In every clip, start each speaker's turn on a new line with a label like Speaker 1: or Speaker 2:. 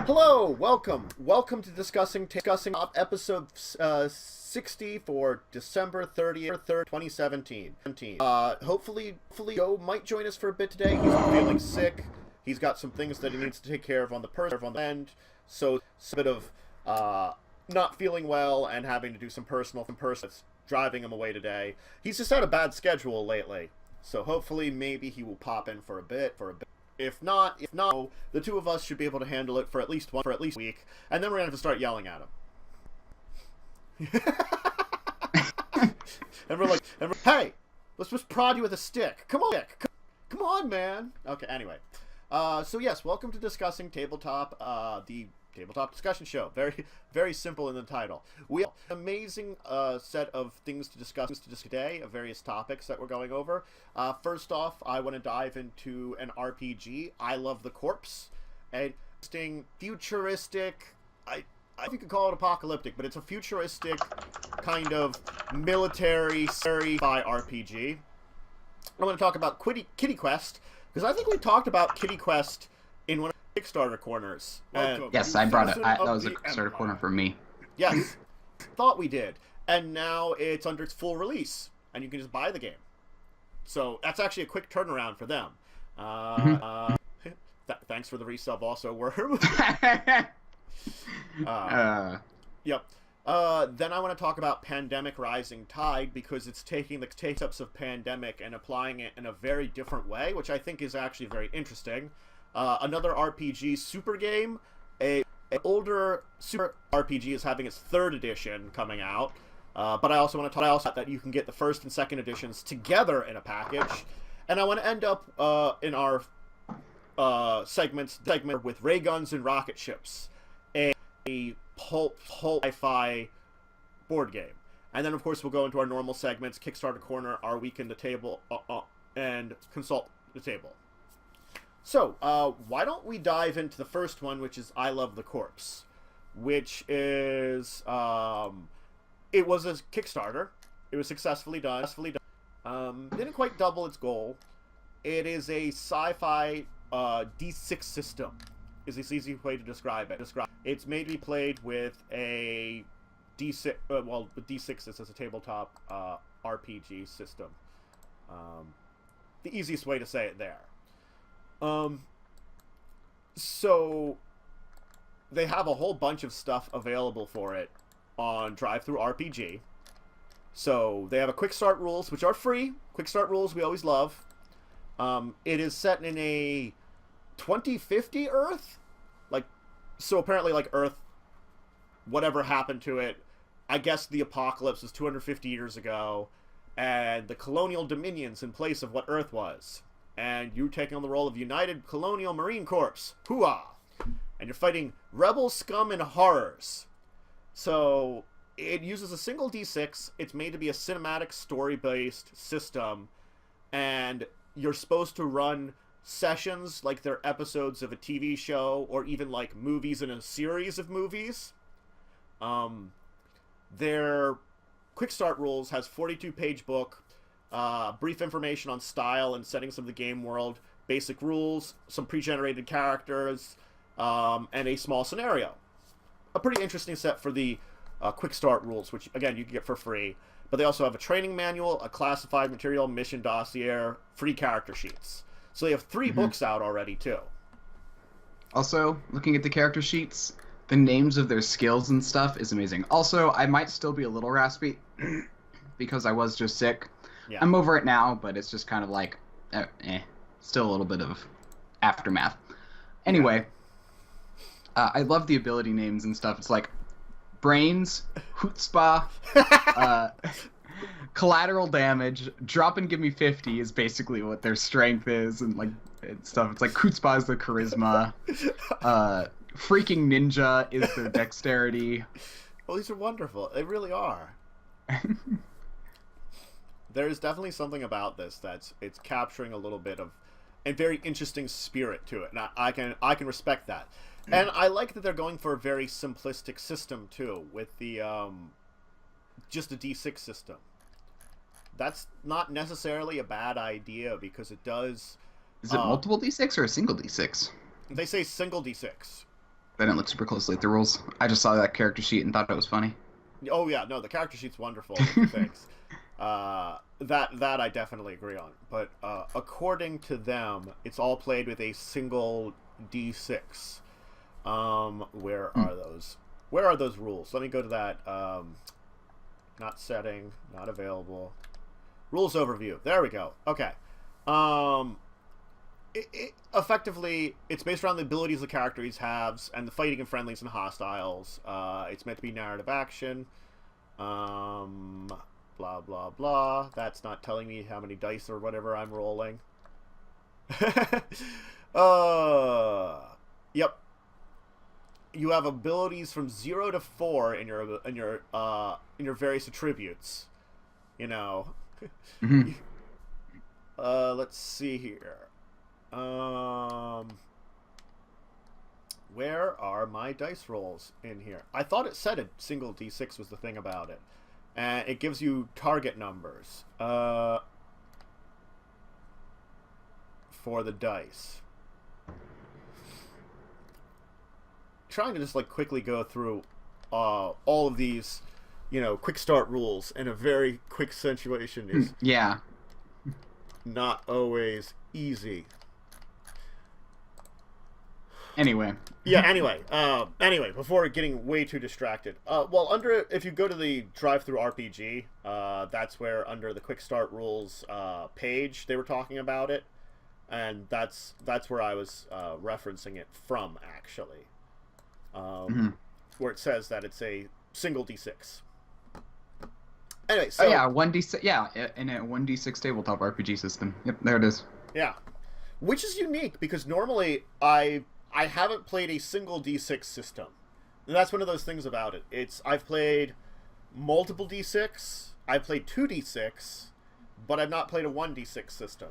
Speaker 1: Hello, welcome to Discussing Top episode 60 for December 30th, 2017. Hopefully Joe might join us for a bit today. He's feeling sick. He's got some things that he needs to take care of on the end, so it's a bit of not feeling well and having to do some personal that's driving him away today. He's just had a bad schedule lately, so hopefully maybe he will pop in for a bit. If not, the two of us should be able to handle it for at least a week, and then we're gonna have to start yelling at him. and we're like, hey, let's just prod you with a stick. Come on, man. Okay, anyway. So yes, welcome to Discussing Tabletop, the tabletop discussion show. Very, very simple in the title. We have an amazing set of things to discuss today, of various topics that we're going over. First off, I want to dive into an RPG, I Love the Corpse, an interesting, futuristic, I think you could call it apocalyptic, but it's a futuristic kind of military sci-fi RPG. I want to talk about Kitty Quest, because I think we talked about Kitty Quest in one of the Kickstarter Korners.
Speaker 2: Yes, I brought it. That was a Kickstarter Korner for me.
Speaker 1: Yes, thought we did. And now it's under its full release, and you can just buy the game. So that's actually a quick turnaround for them. Thanks for the resub also, Wyrm. Yep. Then I want to talk about Pandemic Rising Tide, because it's taking the concepts of Pandemic and applying it in a very different way, which I think is actually very interesting. Another RPG, Supergame, an older Super RPG, is having its 3rd edition coming out. But I also want to talk about that you can get the 1st and 2nd editions together in a package. And I want to end up in our segment with Rayguns and Rocketships, a pulp sci-fi board game. And then, of course, we'll go into our normal segments, Kickstarter Korner, our Week in the Table, and Consult the Table. So, why don't we dive into the first one, which is I Love the Corpse, which is, it was a Kickstarter. It was successfully done. Didn't quite double its goal. It is a sci-fi D6 system, is the easy way to describe it. It's made to be played with a D6, with D6 as a tabletop RPG system. The easiest way to say it there. So they have a whole bunch of stuff available for it on DriveThruRPG. So they have a quick start rules, which are free. Quick start rules we always love. It is set in a 2050 Earth, so apparently Earth, whatever happened to it, I guess the apocalypse was 250 years ago, and the colonial dominions in place of what Earth was. And you're taking on the role of United Colonial Marine Corps. Hooah! And you're fighting rebel scum and horrors. So, it uses a single D6. It's made to be a cinematic, story-based system. And you're supposed to run sessions like they're episodes of a TV show, or even like movies in a series of movies. Their Quick Start Rules has 42-page book, brief information on style and settings of the game world, basic rules, some pre-generated characters, and a small scenario. A pretty interesting set for the Quick Start Rules, which again you can get for free. But they also have a training manual, a classified material, mission dossier, free character sheets. So they have 3 books out already too.
Speaker 2: Also, looking at the character sheets, the names of their skills and stuff is amazing. Also, I might still be a little raspy because I was just sick. Yeah. I'm over it now, but it's just kind of like, still a little bit of aftermath. Anyway, I love the ability names and stuff. It's like Brains, Chutzpah, Collateral Damage, Drop and Give Me 50 is basically what their strength is, and stuff. It's like Chutzpah is the charisma. Freaking Ninja is their dexterity.
Speaker 1: Well, these are wonderful. They really are. There's definitely something about this it's capturing a little bit of a very interesting spirit to it, and I can respect that. And I like that they're going for a very simplistic system too, with the just a D6 system. That's not necessarily a bad idea, because it does.
Speaker 2: Is it multiple D6 or a single D6?
Speaker 1: They say single D6.
Speaker 2: I didn't look super closely at the rules. I just saw that character sheet and thought it was funny.
Speaker 1: Oh yeah, no, the character sheet's wonderful with the things. That I definitely agree on. But according to them, it's all played with a single D6. Where are those? Where are those rules? Let me go to that. Not setting, not available. Rules overview. There we go. Okay. Effectively, it's based around the abilities the characters have and the fighting and friendlies and hostiles. It's meant to be narrative action. Blah, blah, blah. That's not telling me how many dice or whatever I'm rolling. Yep. You have abilities from 0 to 4 in your various attributes. You know.
Speaker 2: Mm-hmm.
Speaker 1: Let's see here. Where are my dice rolls in here? I thought it said a single D6 was the thing about it. And it gives you target numbers for the dice. Trying to just like quickly go through all of these, you know, quick start rules in a very quick situation is
Speaker 2: yeah,
Speaker 1: not always easy.
Speaker 2: Anyway.
Speaker 1: Yeah, anyway, before getting way too distracted. Well, if you go to the drive-through RPG, that's where under the quick start rules page they were talking about it, and that's where I was referencing it from actually. Where it says that it's a single D6. Anyway, so
Speaker 2: yeah, 1D6. Yeah, in a 1D6 tabletop RPG system. Yep, there it is.
Speaker 1: Yeah, which is unique because normally I haven't played a single D6 system. And that's one of those things about it. I've played multiple D6. I've played 2D6, but I've not played a 1D6 system.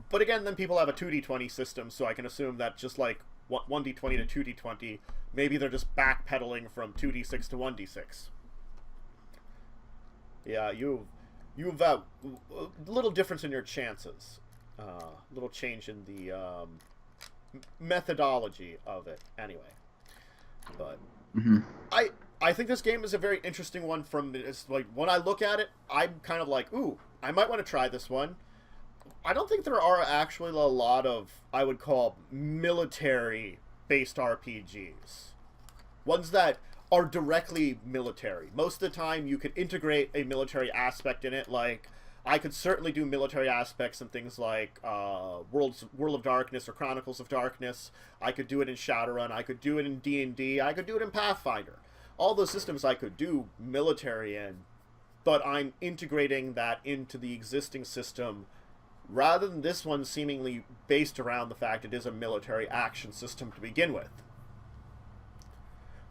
Speaker 1: But again, then people have a 2D20 system, so I can assume that just like 1D20 to 2D20, maybe they're just backpedaling from 2D6 to 1D6. Yeah, you've a little difference in your chances. Little change in the methodology of it anyway. But I think this game is a very interesting one it's like when I look at it, I'm kind of like, ooh, I might want to try this one. I don't think there are actually a lot of, I would call, military-based RPGs. Ones that are directly military. Most of the time, you could integrate a military aspect in it. Like, I could certainly do military aspects in things like World of Darkness or Chronicles of Darkness. I could do it in Shadowrun. I could do it in D&D. I could do it in Pathfinder. All those systems I could do military in, but I'm integrating that into the existing system rather than this one seemingly based around the fact it is a military action system to begin with.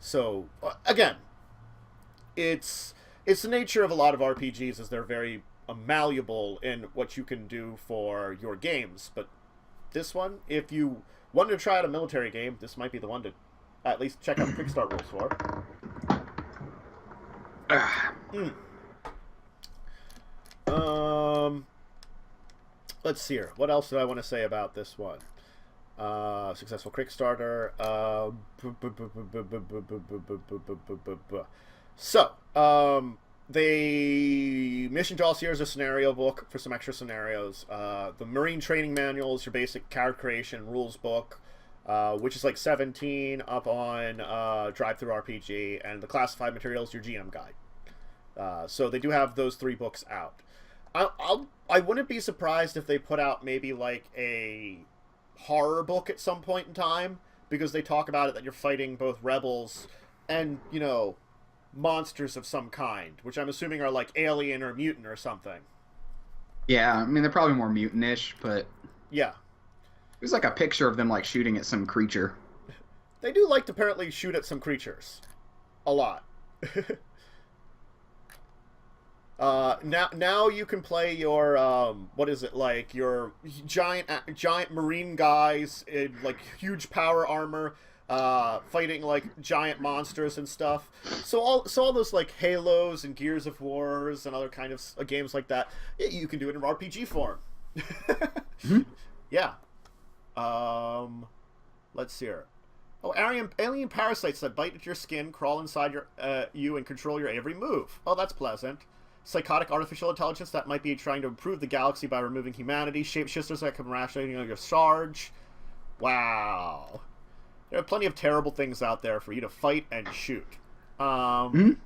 Speaker 1: So, again, it's the nature of a lot of RPGs is they're very malleable in what you can do for your games. But this one, if you wanted to try out a military game, this might be the one to at least check out the Kickstarter rules for. Let's see here. What else do I want to say about this one? Successful Kickstarter. So, the Mission Dossier is a scenario book for some extra scenarios. The Marine Training Manual is your basic character creation rules book, which is like 17 up on Drive-Thru RPG, and the Classified Materials, your GM guide. So they do have those 3 books out. I wouldn't be surprised if they put out maybe like a horror book at some point in time, because they talk about it that you're fighting both rebels and, you know, monsters of some kind, which I'm assuming are like alien or mutant or something.
Speaker 2: Yeah, I mean, they're probably more mutant-ish, but
Speaker 1: yeah,
Speaker 2: there's like a picture of them like shooting at some creature.
Speaker 1: They do like to apparently shoot at some creatures a lot. Now you can play your what is it, like your giant marine guys in like huge power armor, fighting like giant monsters and stuff. So all those like Halos and Gears of Wars and other kind of games like that, you can do it in RPG form. Yeah. Let's see here. Oh, alien parasites that bite at your skin, crawl inside you, and control your every move. Oh, that's pleasant. Psychotic artificial intelligence that might be trying to improve the galaxy by removing humanity. Shapeshifters that come rationating on your charge. Wow. There are plenty of terrible things out there for you to fight and shoot. And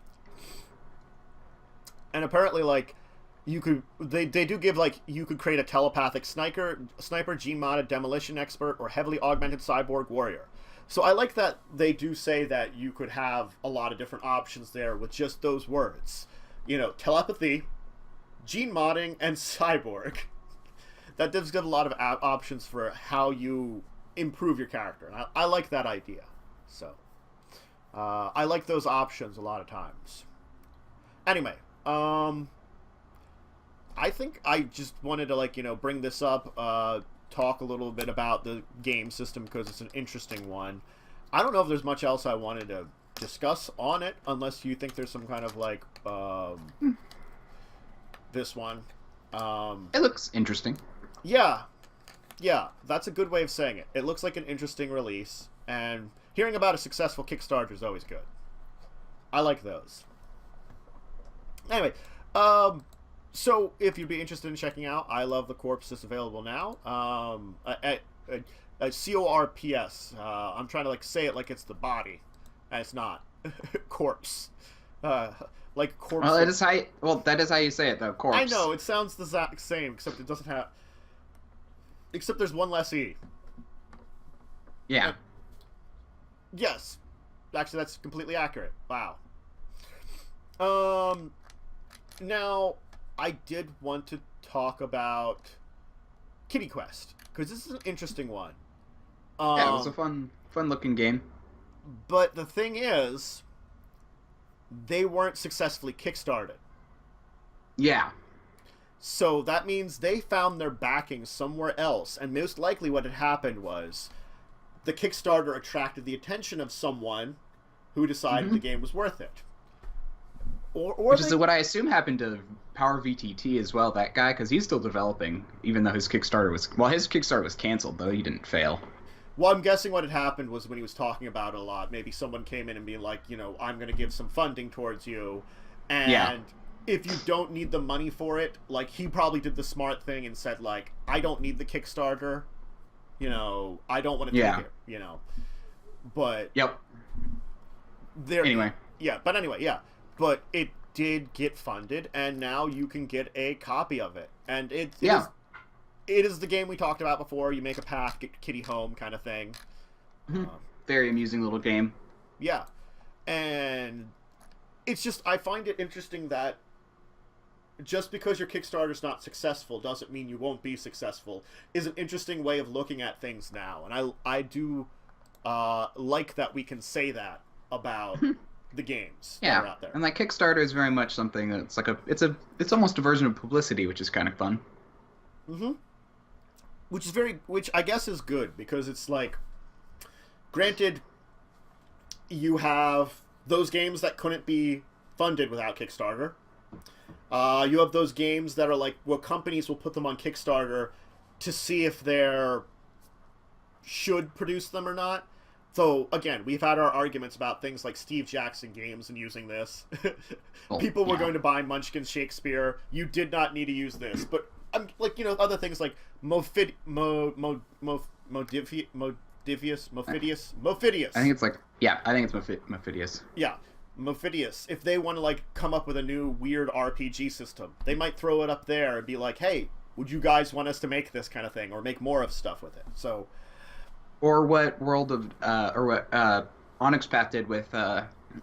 Speaker 1: apparently, like, you could they do give, like, you could create a telepathic sniper, gene-modded demolition expert, or heavily augmented cyborg warrior. So I like that they do say that you could have a lot of different options there with just those words. You know, telepathy, gene modding, and cyborg. That does give a lot of options for how you improve your character. And I like that idea. So, I like those options a lot of times. Anyway, I think I just wanted to, like, you know, bring this up, talk a little bit about the game system because it's an interesting one. I don't know if there's much else I wanted to discuss on it, unless you think there's some kind of, like, this one.
Speaker 2: It looks interesting.
Speaker 1: Yeah, that's a good way of saying it. It looks like an interesting release, and hearing about a successful Kickstarter is always good. I like those. Anyway, so if you'd be interested in checking out I Love the Corpse, is available now at CORPS. I'm trying to, like, say it like it's the body, and it's not. Corpse. Like corpse.
Speaker 2: Well, that is how you say it, though. Corpse.
Speaker 1: I know, it sounds the exact same, except it doesn't have... Except there's one less E.
Speaker 2: Yeah.
Speaker 1: Yes. Actually, that's completely accurate. Wow. Now, I did want to talk about Kitty Quest, because this is an interesting one.
Speaker 2: Yeah, it was a fun-looking game.
Speaker 1: But the thing is, they weren't successfully kickstarted.
Speaker 2: Yeah.
Speaker 1: So that means they found their backing somewhere else, and most likely what had happened was the Kickstarter attracted the attention of someone who decided the game was worth it.
Speaker 2: Which is what I assume happened to Power VTT as well, that guy, because he's still developing, even though his Kickstarter was... Well, his Kickstarter was canceled, though. He didn't fail.
Speaker 1: Well, I'm guessing what had happened was when he was talking about it a lot, maybe someone came in and being like, you know, I'm going to give some funding towards you, and if you don't need the money for it, like, he probably did the smart thing and said, like, I don't need the Kickstarter, you know, I don't want to take it, you know, but...
Speaker 2: Yep.
Speaker 1: Anyway, but it did get funded, and now you can get a copy of it, and it is the game we talked about before. You make a path, get Kitty home, kind of thing.
Speaker 2: Very amusing little game.
Speaker 1: Yeah, and it's just, I find it interesting that just because your Kickstarter's not successful doesn't mean you won't be successful, is an interesting way of looking at things now, and I do like that we can say that about the games that are out there.
Speaker 2: And like Kickstarter is very much something that's like it's almost a version of publicity, which is kind of fun.
Speaker 1: Which I guess is good, because it's like, granted, you have those games that couldn't be funded without Kickstarter. You have those games that are like, well, companies will put them on Kickstarter to see if they're should produce them or not. So, again, we've had our arguments about things like Steve Jackson games and using this. People were going to buy Munchkin Shakespeare. You did not need to use this. But, like, you know, other things like Mofidius.
Speaker 2: I think it's like, I think it's Mofidius.
Speaker 1: Yeah, Mofidius. If they want to, like, come up with a new weird RPG system, they might throw it up there and be like, hey, would you guys want us to make this kind of thing, or make more of stuff with it? So...
Speaker 2: Or what Onyx Path did with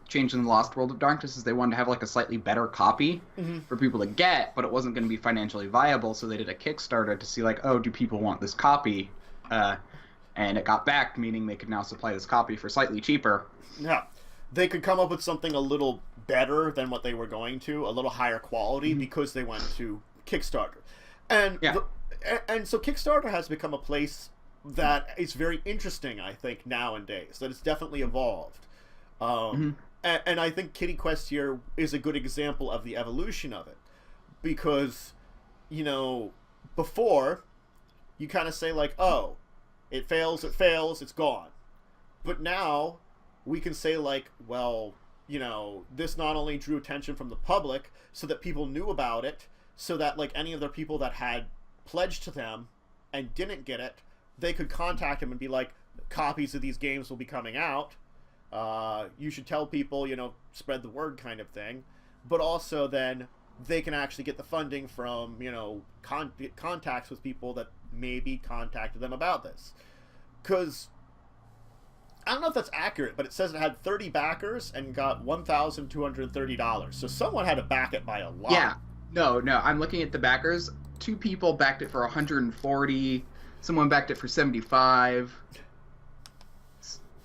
Speaker 2: Changing the Lost World of Darkness, is they wanted to have like a slightly better copy for people to get, but it wasn't going to be financially viable, so they did a Kickstarter to see like, oh, do people want this copy? And it got backed, meaning they could now supply this copy for slightly cheaper.
Speaker 1: Yeah, they could come up with something a little better than what they were going to, a little higher quality, because they went to Kickstarter. And and so Kickstarter has become a place that it's very interesting, I think, nowadays, that it's definitely evolved. And I think Kitty Quest here is a good example of the evolution of it, because, you know, before, you kind of say like, oh, it fails, it's gone. But now we can say, like, well, this not only drew attention from the public so that people knew about it, so that, like, any of the people that had pledged to them and didn't get it, they could contact them and be like, copies of these games will be coming out. You should tell people, spread the word kind of thing. But also then they can actually get the funding from, contacts with people that maybe contacted them about this. Because I don't know if that's accurate, but it says it had 30 backers and got $1,230. So someone had to back it by a lot.
Speaker 2: Yeah. No, I'm looking at the backers. 2 people backed it for 140. Someone backed it for 75.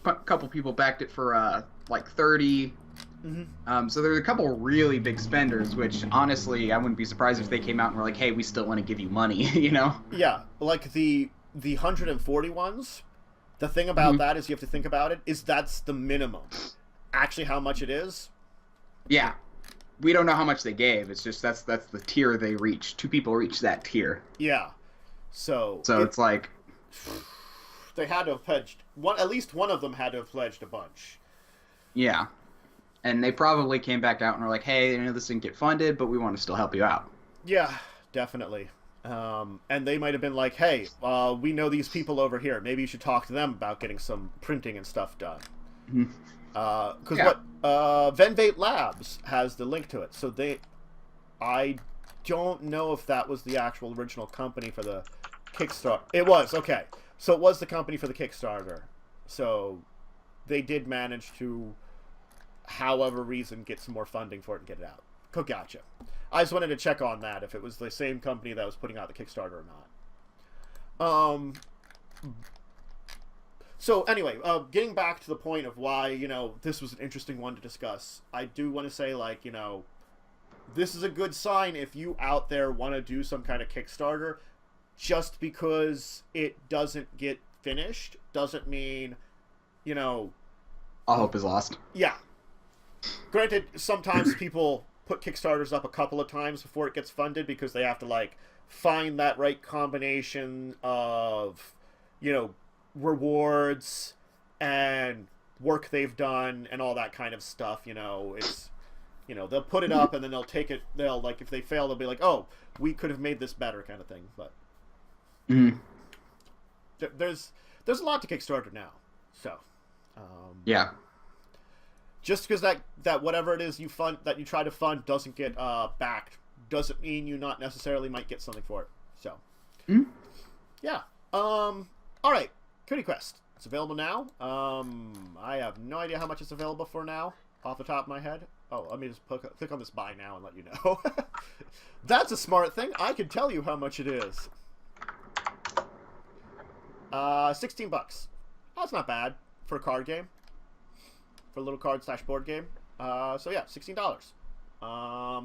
Speaker 2: A couple people backed it for like 30. Mm-hmm. So there's a couple really big spenders, which honestly I wouldn't be surprised if they came out and were like, hey, we still want to give you money,
Speaker 1: Yeah, like the 140 ones. The thing about that is you have to think about it, is that's the minimum. Actually, how much it is?
Speaker 2: Yeah. We don't know how much they gave. It's just that's the tier they reached. 2 people reached that tier.
Speaker 1: Yeah. So
Speaker 2: it's like...
Speaker 1: They had to have pledged... At least one of them had to have pledged a bunch.
Speaker 2: Yeah. And they probably came back out and were like, hey, this didn't get funded, but we want to still help you out.
Speaker 1: Yeah, definitely. And they might have been like, hey, we know these people over here. Maybe you should talk to them about getting some printing and stuff done. Because Venvate Labs has the link to it. So I don't know if that was the actual original company for the Kickstarter. It was, okay. So it was the company for the Kickstarter. So they did manage to, however reason, get some more funding for it and get it out. Gotcha. I just wanted to check on that, if it was the same company that was putting out the Kickstarter or not. So anyway, getting back to the point of why, this was an interesting one to discuss, I do want to say, like, this is a good sign if you out there want to do some kind of Kickstarter. Just because it doesn't get finished doesn't mean, all
Speaker 2: hope is lost.
Speaker 1: Yeah. Granted, sometimes people put Kickstarters up a couple of times before it gets funded because they have to, like, find that right combination of, rewards and work they've done and all that kind of stuff. It's, they'll put it up and then they'll take it, like, if they fail, they'll be like, oh, we could have made this better kind of thing. But there's a lot to Kickstarter now. So,
Speaker 2: yeah.
Speaker 1: Just because that whatever it is you try to fund doesn't get backed doesn't mean you not necessarily might get something for it. So, yeah. All right, Cootie Quest. It's available now. I have no idea how much it's available for now, off the top of my head. Oh, let me just click on this buy now and let you know. That's a smart thing. I can tell you how much it is. $16. That's not bad for a card game. For a little card / board game. So yeah, $16.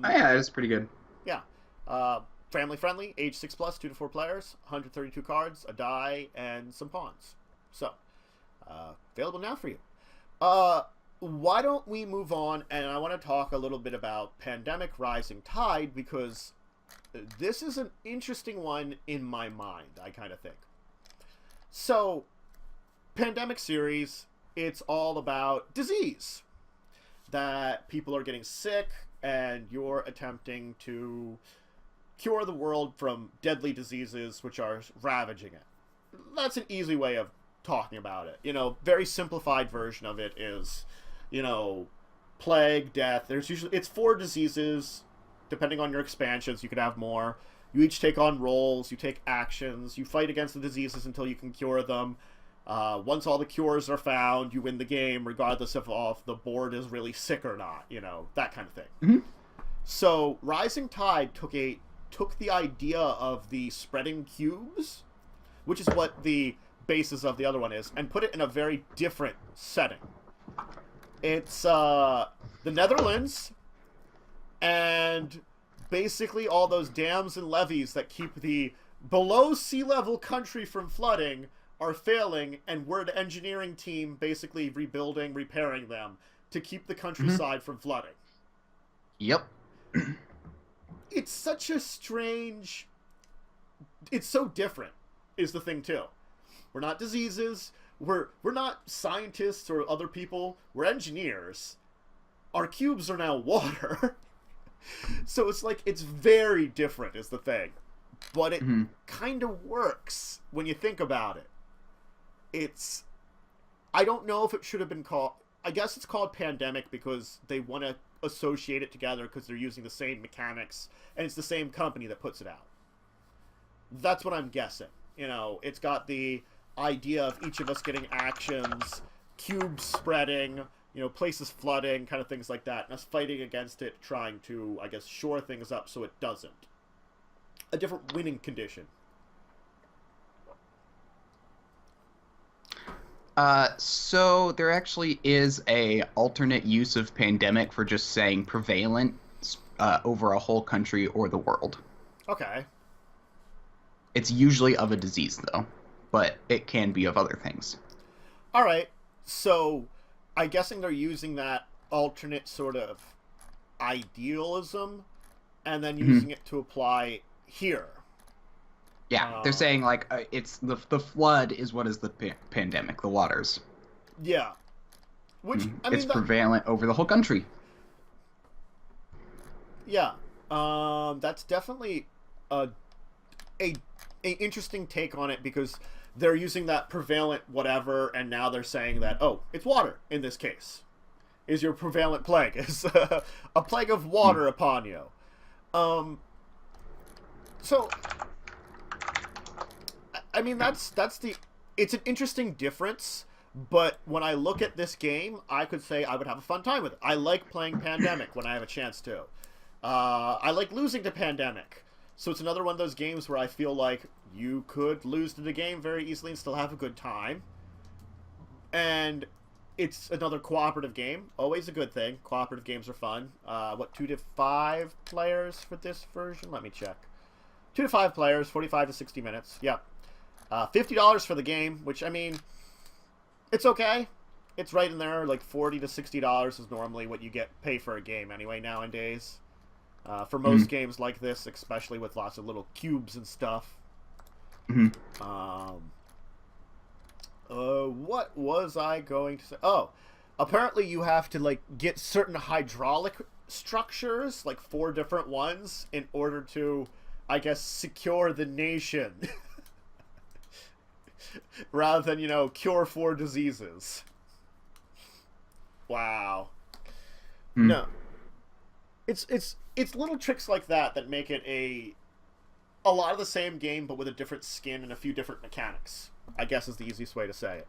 Speaker 2: Yeah, it's pretty good.
Speaker 1: Yeah. Family friendly, age 6+, 2 to 4 players, 132 cards, a die, and some pawns. So, available now for you. Why don't we move on, and I want to talk a little bit about Pandemic Rising Tide, because this is an interesting one in my mind, I kind of think. So, Pandemic series, it's all about disease. That people are getting sick, and you're attempting to cure the world from deadly diseases which are ravaging it. That's an easy way of talking about it. Very simplified version of it is, plague, death. It's 4 diseases. Depending on your expansions, you could have more. You each take on roles, you take actions, you fight against the diseases until you can cure them. Once all the cures are found, you win the game, regardless of if the board is really sick or not, that kind of thing.
Speaker 2: Mm-hmm.
Speaker 1: So, Rising Tide took the idea of the spreading cubes, which is what the basis of the other one is, and put it in a very different setting. It's the Netherlands, and basically all those dams and levees that keep the below sea level country from flooding are failing, and we're the engineering team basically rebuilding, repairing them to keep the countryside from flooding.
Speaker 2: Yep.
Speaker 1: It's such a strange... It's so different, is the thing, too. We're not diseases. we're not scientists or other people. We're engineers. Our cubes are now water. So it's like, it's very different is the thing. But it kind of works when you think about it. It's... I don't know if it should have been called... I guess it's called Pandemic because they want to associate it together because they're using the same mechanics, and it's the same company that puts it out. That's what I'm guessing. You know, it's got the idea of each of us getting actions, cubes spreading, you know, places flooding, kind of things like that, and us fighting against it, trying to, I guess, shore things up so it doesn't. A different winning condition.
Speaker 2: So there actually is a alternate use of pandemic for just saying prevalent over a whole country or the world.
Speaker 1: Okay.
Speaker 2: It's usually of a disease, though, but it can be of other things.
Speaker 1: All right. So I'm guessing they're using that alternate sort of idealism and then using it to apply here.
Speaker 2: Yeah, they're saying, like, it's the flood is what is the pandemic, the waters.
Speaker 1: Yeah. Which, I mean...
Speaker 2: It's prevalent over the whole country.
Speaker 1: Yeah. That's definitely a interesting take on it because they're using that prevalent whatever, and now they're saying that, oh, it's water in this case. Is your prevalent plague. Is a plague of water upon you. So... I mean, it's an interesting difference, but when I look at this game, I could say I would have a fun time with it. I like playing Pandemic when I have a chance to. I like losing to Pandemic. So it's another one of those games where I feel like you could lose to the game very easily and still have a good time. And it's another cooperative game. Always a good thing. Cooperative games are fun. 2 to 5 players for this version? Let me check. 2 to 5 players, 45 to 60 minutes. Yep. $50 for the game, which, I mean, it's okay. It's right in there, like $40 to $60 is normally what you pay for a game anyway nowadays. For most games like this, especially with lots of little cubes and stuff. What was I going to say? Oh, apparently you have to, like, get certain hydraulic structures, like 4 different ones, in order to, I guess, secure the nation. Rather than, you know, cure 4 diseases. Wow. No. It's little tricks like that make it a lot of the same game, but with a different skin and a few different mechanics, I guess is the easiest way to say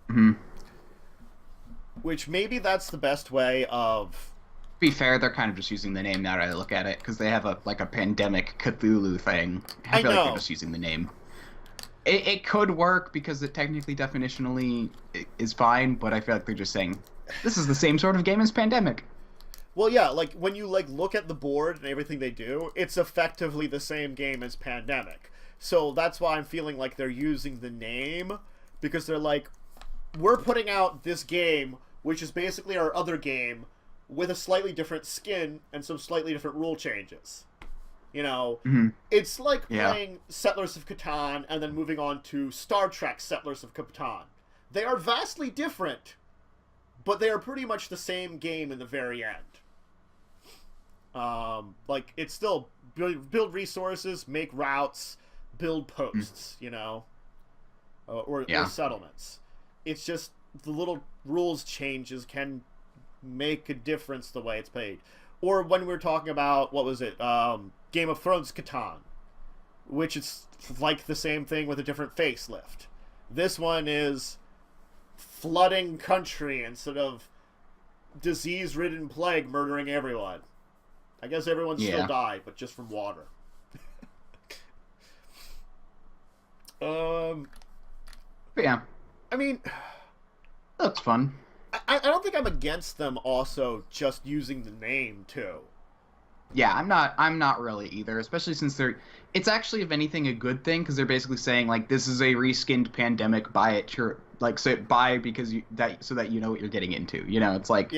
Speaker 1: it. Which maybe that's the best way of...
Speaker 2: To be fair, they're kind of just using the name now that I look at it, because they have a pandemic Cthulhu thing. I feel like they're just using the name. It could work because it technically, definitionally is fine, but I feel like they're just saying, this is the same sort of game as Pandemic.
Speaker 1: Well, yeah, like, when you, like, look at the board and everything they do, it's effectively the same game as Pandemic. So that's why I'm feeling like they're using the name, because they're like, we're putting out this game, which is basically our other game, with a slightly different skin and some slightly different rule changes. You know, it's like playing Settlers of Catan and then moving on to Star Trek Settlers of Catan. They are vastly different, but they are pretty much the same game in the very end. Like, it's still build resources, make routes, build posts, you know, or settlements. It's just the little rules changes can make a difference the way it's played. Or when we were talking about, what was it, Game of Thrones Catan, which is like the same thing with a different facelift. This one is flooding country instead of disease-ridden plague murdering everyone. I guess everyone still died, but just from water.
Speaker 2: Yeah.
Speaker 1: I mean...
Speaker 2: That's fun.
Speaker 1: I don't think I'm against them also just using the name, too.
Speaker 2: Yeah, I'm not really either, especially since it's actually, if anything, a good thing, because they're basically saying, like, this is a reskinned Pandemic, buy it, buy because so that you know what you're getting into. You know, it's like,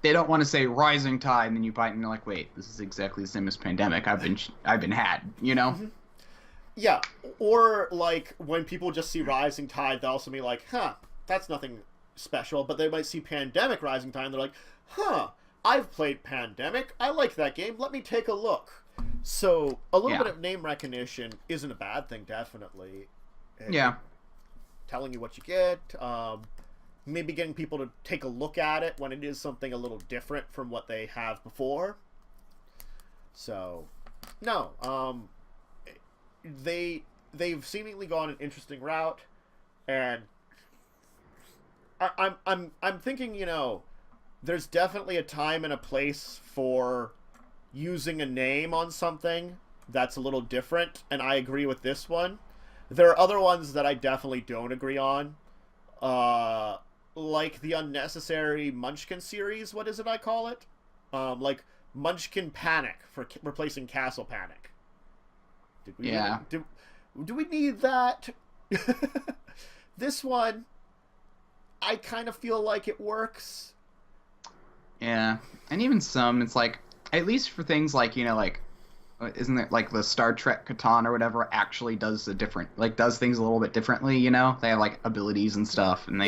Speaker 2: they don't want to say Rising Tide, and then you buy it, and you're like, wait, this is exactly the same as Pandemic. I've been had, you know?
Speaker 1: Yeah, or like when people just see Rising Tide, they'll also be like, huh, that's nothing special. But they might see Pandemic Rising Tide, and they're like, huh, I've played Pandemic. I like that game. Let me take a look. So a little bit of name recognition isn't a bad thing, definitely.
Speaker 2: Yeah.
Speaker 1: Telling you what you get, maybe getting people to take a look at it when it is something a little different from what they have before. So, no, they've seemingly gone an interesting route, and I'm thinking, you know, there's definitely a time and a place for using a name on something that's a little different, and I agree with this one. There are other ones that I definitely don't agree on, like the unnecessary Munchkin series. What is it I call it? Like Munchkin Panic for replacing Castle Panic. Do we need that? This one, I kind of feel like it works.
Speaker 2: Yeah, and even some, it's like, at least for things like, you know, like, isn't it like the Star Trek Catan or whatever actually does does things a little bit differently, you know? They have, like, abilities and stuff, and they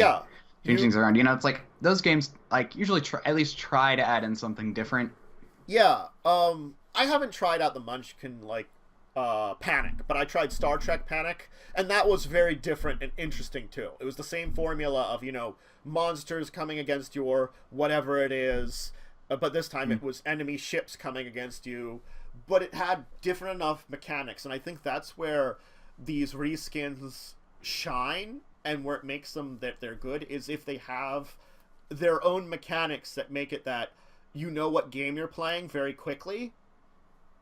Speaker 2: change things around. You know, it's like, those games, like, usually at least try to add in something different.
Speaker 1: Yeah, I haven't tried out the Munchkin, like, Panic, but I tried Star Trek Panic, and that was very different and interesting, too. It was the same formula of, you know, monsters coming against your whatever it is, but this time it was enemy ships coming against you, but it had different enough mechanics, and I think that's where these reskins shine, and where it makes them that they're good, is if they have their own mechanics that make it that you know what game you're playing very quickly,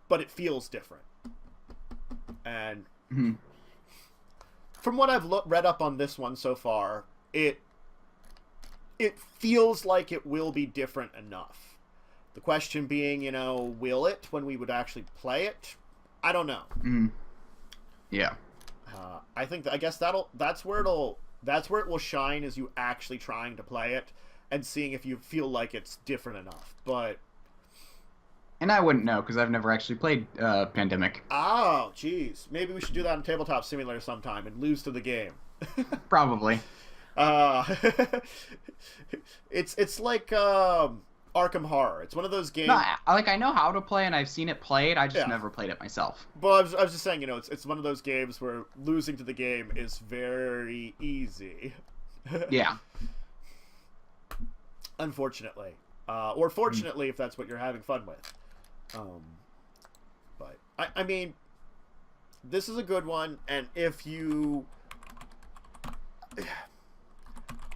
Speaker 1: but it feels different. And from what I've read up on this one so far, it feels like it will be different enough. The question being, you know, will it when we would actually play it? I don't know.
Speaker 2: Yeah.
Speaker 1: I think I guess that's where it will shine, is you actually trying to play it and seeing if you feel like it's different enough. And
Speaker 2: I wouldn't know because I've never actually played Pandemic.
Speaker 1: Oh, jeez. Maybe we should do that in Tabletop Simulator sometime and lose to the game.
Speaker 2: Probably.
Speaker 1: It's like Arkham Horror. It's one of those games.
Speaker 2: No, I know how to play and I've seen it played. I just never played it myself.
Speaker 1: Well, I was just saying, you know, it's one of those games where losing to the game is very easy.
Speaker 2: Yeah.
Speaker 1: Unfortunately, or fortunately, if that's what you're having fun with. But I mean, this is a good one, and if you,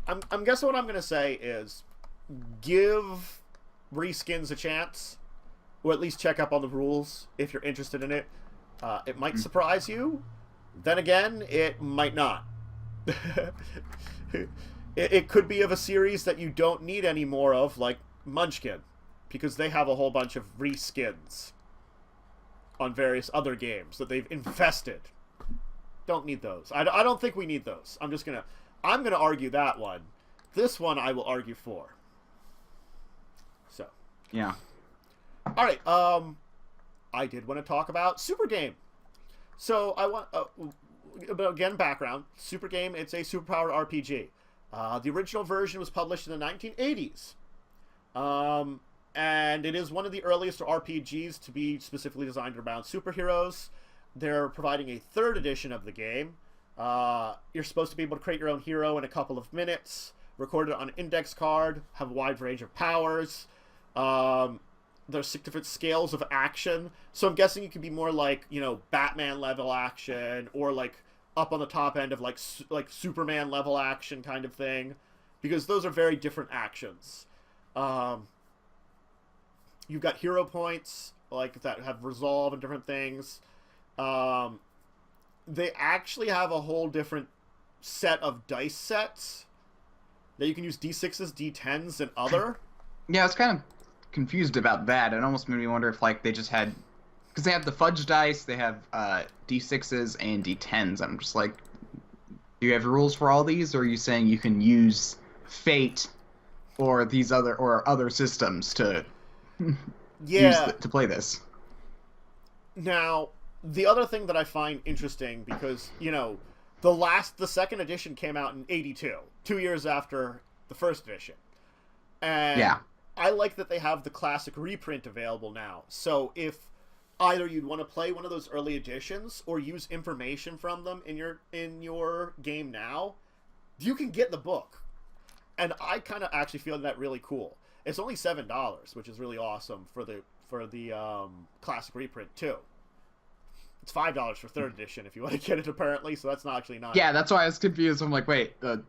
Speaker 1: I'm guessing what I'm gonna say is give reskins a chance, or at least check up on the rules if you're interested in it. It might surprise you. Then again, it might not. It could be of a series that you don't need any more of, like Munchkin, because they have a whole bunch of reskins on various other games that they've infested. Don't need those. I don't think we need those. I'm gonna argue that one. This one I will argue for. So.
Speaker 2: Yeah.
Speaker 1: All right. I did want to talk about Supergame. So I want, again, background. Supergame, it's a superpowered RPG. The original version was published in the 1980s. And it is one of the earliest RPGs to be specifically designed around superheroes. They're providing a third edition of the game. You're supposed to be able to create your own hero in a couple of minutes, record it on an index card, have a wide range of powers. There's 6 different scales of action. So I'm guessing you could be more like, you know, Batman level action, or like up on the top end of like Superman level action kind of thing, because those are very different actions. You've got hero points like that have resolve and different things. They actually have a whole different set of dice sets that you can use: D6s, D10s, and other.
Speaker 2: Yeah, I was kind of confused about that. It almost made me wonder if like they just had, because they have the fudge dice, they have D6s and D10s. I'm just like, do you have rules for all these, or are you saying you can use fate or these other systems to use to play this?
Speaker 1: Now, the other thing that I find interesting, because, you know, the second edition came out in 82, 2 years after the first edition. And
Speaker 2: Yeah.
Speaker 1: I like that they have the classic reprint available now. So if either you'd want to play one of those early editions or use information from them in your game now, you can get the book. And I kind of actually feel that really cool. It's only $7, which is really awesome for the classic reprint too. It's $5 for third edition if you want to get it, apparently. So that's not actually not.
Speaker 2: Yeah, that's why I was confused. I'm like, wait, the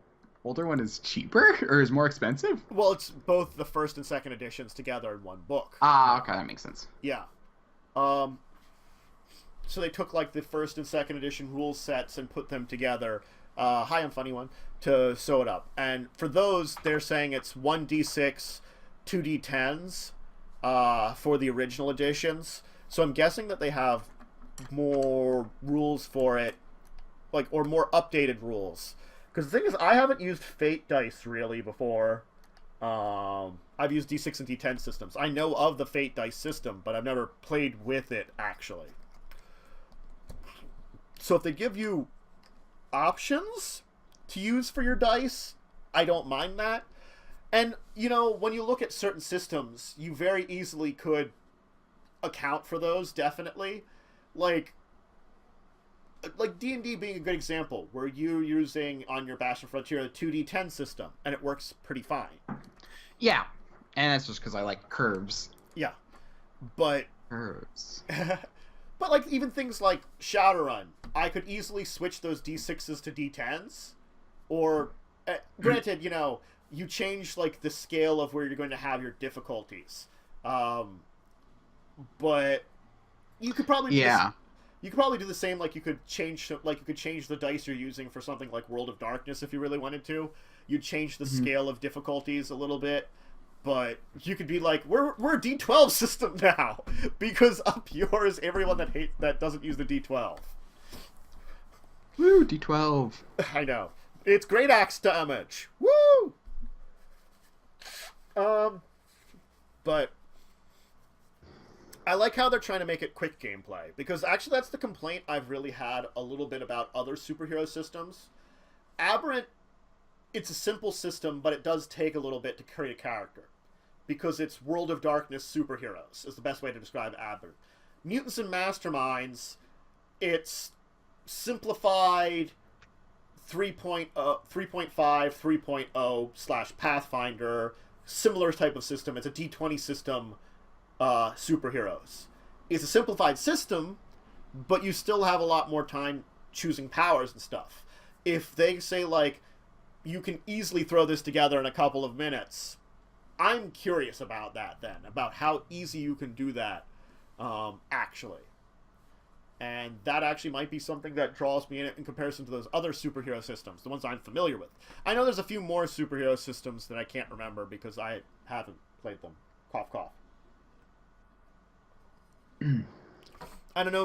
Speaker 2: older one is cheaper or is more expensive?
Speaker 1: Well, it's both the first and second editions together in one book.
Speaker 2: Ah, okay, that makes sense.
Speaker 1: Yeah. So they took like the first and second edition rule sets and put them together. Hi, I'm Funny One, to sew it up. And for those, they're saying it's 1d6, 2d10s for the original editions. So I'm guessing that they have more rules for it, like, or more updated rules. Because the thing is, I haven't used Fate dice really before. I've used D6 and D10 systems. I know of the Fate dice system, but I've never played with it actually. So if they give you options to use for your dice, I don't mind that. And, you know, when you look at certain systems, you very easily could account for those, definitely. Like D&D being a good example, where you're using on your Bastion Frontier a 2d10 system, and it works pretty fine.
Speaker 2: Yeah, and that's just because I like curves.
Speaker 1: Yeah, but...
Speaker 2: Curves.
Speaker 1: But, like, even things like Shadowrun, I could easily switch those d6s to d10s, or, granted, you know, you change, like, the scale of where you're going to have your difficulties. But you could probably you could probably do the same. Like you could change the dice you're using for something like World of Darkness if you really wanted to. You'd change the scale of difficulties a little bit, but you could be like, we're a D12 system now because up yours everyone that doesn't use the D12.
Speaker 2: Woo, D12.
Speaker 1: I know. It's great axe damage. Woo. But I like how they're trying to make it quick gameplay, because actually that's the complaint I've really had a little bit about other superhero systems. Aberrant, it's a simple system, but it does take a little bit to create a character, because it's World of Darkness superheroes is the best way to describe Aberrant. Mutants and Masterminds, it's simplified 3.5, 3.0 / Pathfinder, similar type of system. It's a D20 system. Superheroes. It's a simplified system, but you still have a lot more time choosing powers and stuff. If they say, like, you can easily throw this together in a couple of minutes, I'm curious about that then, about how easy you can do that, actually. And that actually might be something that draws me in comparison to those other superhero systems, the ones I'm familiar with. I know there's a few more superhero systems that I can't remember because I haven't played them. Cough, cough. I don't know,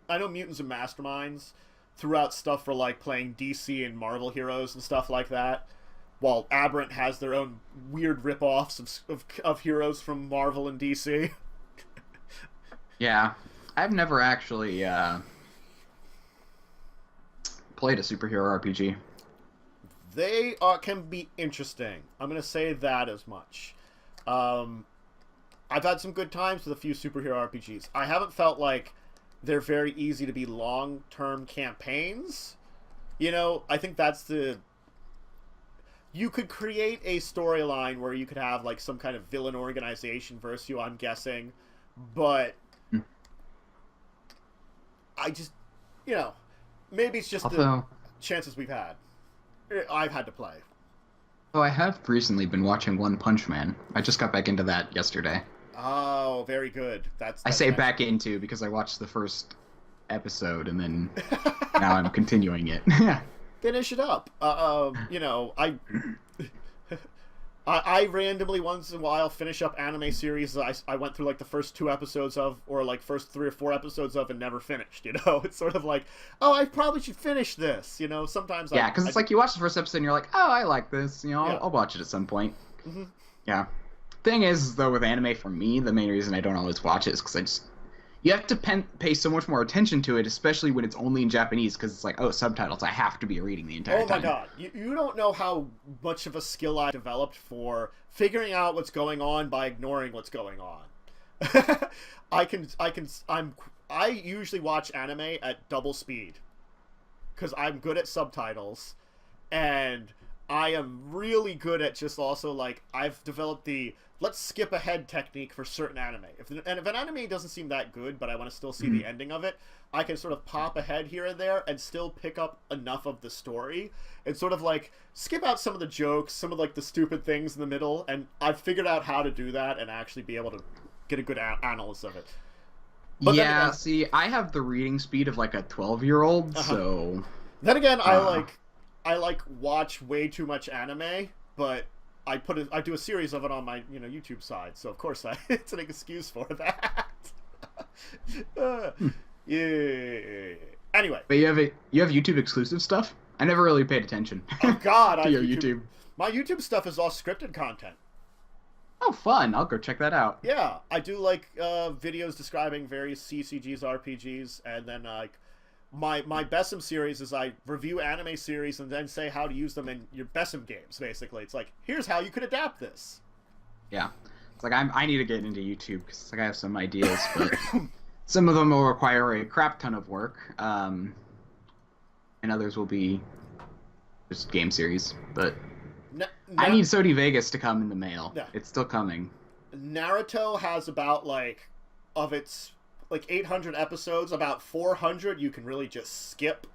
Speaker 1: I know Mutants and Masterminds threw out stuff for like playing DC and Marvel heroes and stuff like that, while Aberrant has their own weird rip-offs of heroes from Marvel and DC.
Speaker 2: Yeah, I've never actually played a superhero RPG.
Speaker 1: They can be interesting. I'm going to say that as much. I've had some good times with a few superhero RPGs. I haven't felt like they're very easy to be long-term campaigns. You know, I think that's the... You could create a storyline where you could have, like, some kind of villain organization versus you, I'm guessing. But... I just... You know, maybe it's just the chances we've had. I've had to play.
Speaker 2: Oh, I have recently been watching One Punch Man. I just got back into that yesterday.
Speaker 1: Oh, very good. I
Speaker 2: say nice. Back into because I watched the first episode and then now I'm continuing it.
Speaker 1: Finish it up. You know, I randomly once in a while finish up anime series I went through like the first 2 episodes of, or like first 3 or 4 episodes of, and never finished. You know, it's sort of like, oh, I probably should finish this. You know, sometimes.
Speaker 2: Yeah, because it's like you watch the first episode and you're like, oh, I like this. You know, I'll watch it at some point. Yeah. Thing is, though, with anime, for me, the main reason I don't always watch it is because you have to pay so much more attention to it, especially when it's only in Japanese, because it's like, oh, subtitles, I have to be reading the entire time.
Speaker 1: Oh my god, you don't know how much of a skill I developed for figuring out what's going on by ignoring what's going on. I usually watch anime at double speed because I'm good at subtitles, and I am really good at just also, like, I've developed the let's skip ahead technique for certain anime. If an anime doesn't seem that good, but I want to still see the ending of it, I can sort of pop ahead here and there and still pick up enough of the story and sort of, like, skip out some of the jokes, some of, like, the stupid things in the middle, and I've figured out how to do that and actually be able to get a good analysis of it. But
Speaker 2: yeah,
Speaker 1: then again,
Speaker 2: see, I have the reading speed of, like, a 12-year-old, so...
Speaker 1: Then again, I watch way too much anime, but I do a series of it on my YouTube side, so of course it's an excuse for that. Yeah. Anyway,
Speaker 2: but you have YouTube exclusive stuff. I never really paid attention.
Speaker 1: Oh God,
Speaker 2: to your YouTube.
Speaker 1: My YouTube stuff is all scripted content.
Speaker 2: Oh, fun! I'll go check that out.
Speaker 1: Yeah, I do like videos describing various CCGs, RPGs, and then my Besim series is I review anime series and then say how to use them in your Besim games, basically. It's like, here's how you could adapt this.
Speaker 2: Yeah. It's like, I need to get into YouTube, because like, I have some ideas, but some of them will require a crap ton of work, and others will be just game series, but I need Sodi Vegas to come in the mail. Yeah. It's still coming.
Speaker 1: Naruto has about, like, of its... like 800 episodes, about 400 you can really just skip,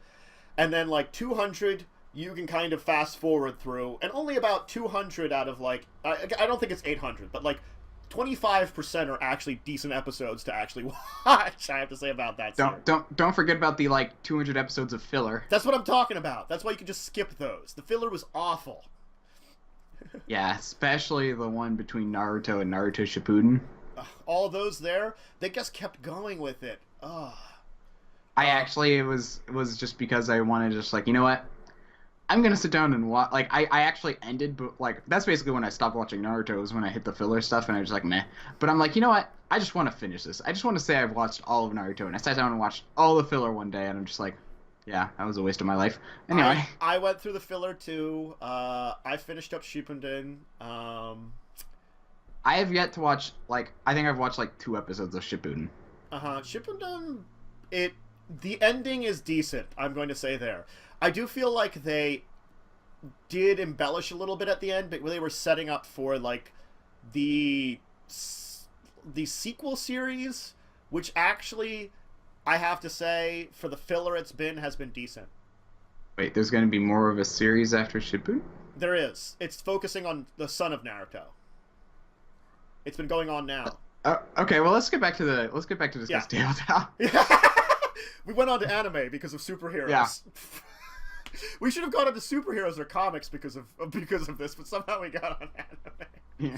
Speaker 1: and then like 200 you can kind of fast forward through, and only about 200 out of, like, I don't think it's 800, but like 25% are actually decent episodes to actually watch. I have to say about that.
Speaker 2: Don't forget about the, like, 200 episodes of filler.
Speaker 1: That's what I'm talking about. That's why you can just skip those. The filler was awful.
Speaker 2: Yeah, especially the one between Naruto and Naruto Shippuden.
Speaker 1: All those there, they just kept going with it. Ugh.
Speaker 2: I actually, it was just because I wanted to just, like, you know what? I'm going to sit down and watch. Like, I actually ended, but, like, that's basically when I stopped watching Naruto, was when I hit the filler stuff, and I was like, meh. But I'm like, you know what? I just want to finish this. I just want to say I've watched all of Naruto, and I sat down and watched all the filler one day, and I'm just like, yeah, that was a waste of my life. Anyway.
Speaker 1: I went through the filler, too. I finished up Shippuden.
Speaker 2: I have yet to watch, like, I think I've watched, like, 2 episodes of Shippuden.
Speaker 1: Shippuden, the ending is decent, I'm going to say there. I do feel like they did embellish a little bit at the end, but they were setting up for, like, the sequel series, which actually, I have to say, for the filler has been decent.
Speaker 2: Wait, there's going to be more of a series after Shippuden?
Speaker 1: There is. It's focusing on the son of Naruto. It's been going on now.
Speaker 2: Okay, well, let's get back to Discussing Tabletop.
Speaker 1: Yeah. We went on to anime because of superheroes. Yeah. We should have gone into superheroes or comics because of this, but somehow we got on anime.
Speaker 2: Yeah.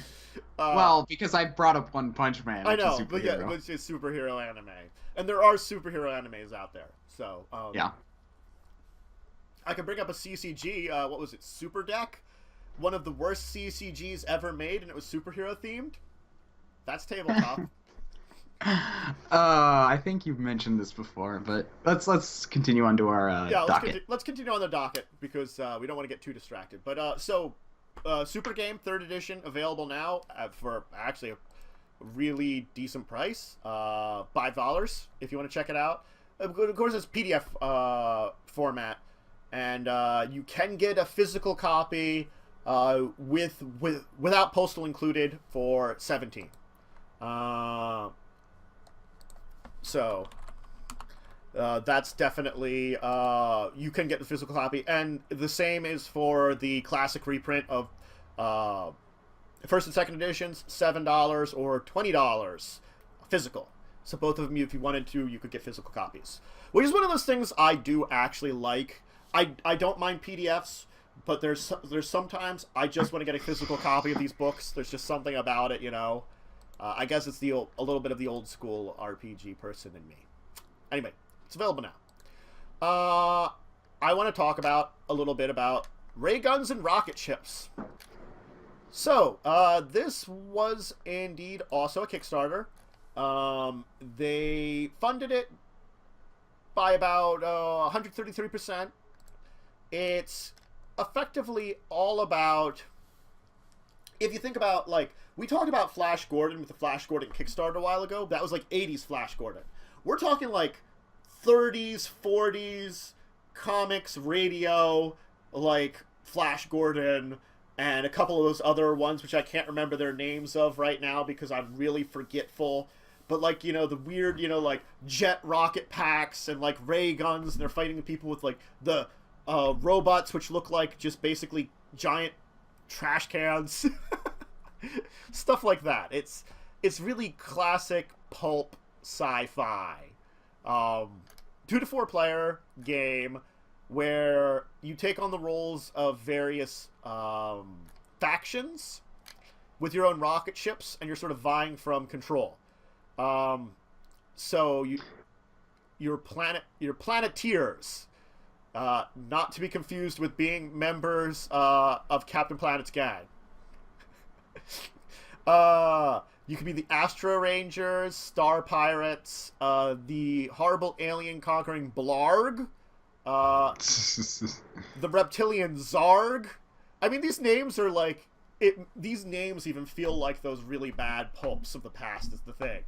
Speaker 2: Well, because I brought up One Punch Man.
Speaker 1: I know, but yeah, which is superhero anime, and there are superhero animes out there. So
Speaker 2: yeah.
Speaker 1: I could bring up a CCG. What was it? Super Deck, one of the worst CCGs ever made, and it was superhero themed. That's tabletop.
Speaker 2: I think you've mentioned this before, but let's continue on to our docket.
Speaker 1: Let's continue on the docket because we don't want to get too distracted. But Supergame 3rd edition available now for actually a really decent price, $5 if you want to check it out. Of course, it's PDF format, and you can get a physical copy without postal included for $17. So that's definitely you can get the physical copy, and the same is for the classic reprint of 1st and 2nd editions, $7 or $20 physical. So both of them, if you wanted to, you could get physical copies, which is one of those things I do actually like. I don't mind PDFs, but there's sometimes I just want to get a physical copy of these books. There's just something about it, you know. I guess it's a little bit of the old school RPG person in me. Anyway, it's available now. I want to talk a little bit about Rayguns and Rocketships. So, this was indeed also a Kickstarter. They funded it by about 133%. It's effectively all about, if you think about, like, we talked about Flash Gordon with the Flash Gordon Kickstarter a while ago. That was like 80s Flash Gordon. We're talking like 30s, 40s, comics, radio, like Flash Gordon, and a couple of those other ones, which I can't remember their names of right now because I'm really forgetful. But, like, you know, the weird, you know, like, jet rocket packs and, like, ray guns, and they're fighting people with, like, the robots, which look like just basically giant trash cans. Stuff like that. It's really classic pulp sci-fi. 2 to 4 player game where you take on the roles of various factions with your own rocket ships, and you're sort of vying from control. So your planeteers, not to be confused with being members of Captain Planet's gang. You could be the Astro Rangers, Star Pirates, the horrible alien conquering Blarg, the reptilian Zarg. I mean, these names are like these names even feel like those really bad pulps of the past is the thing.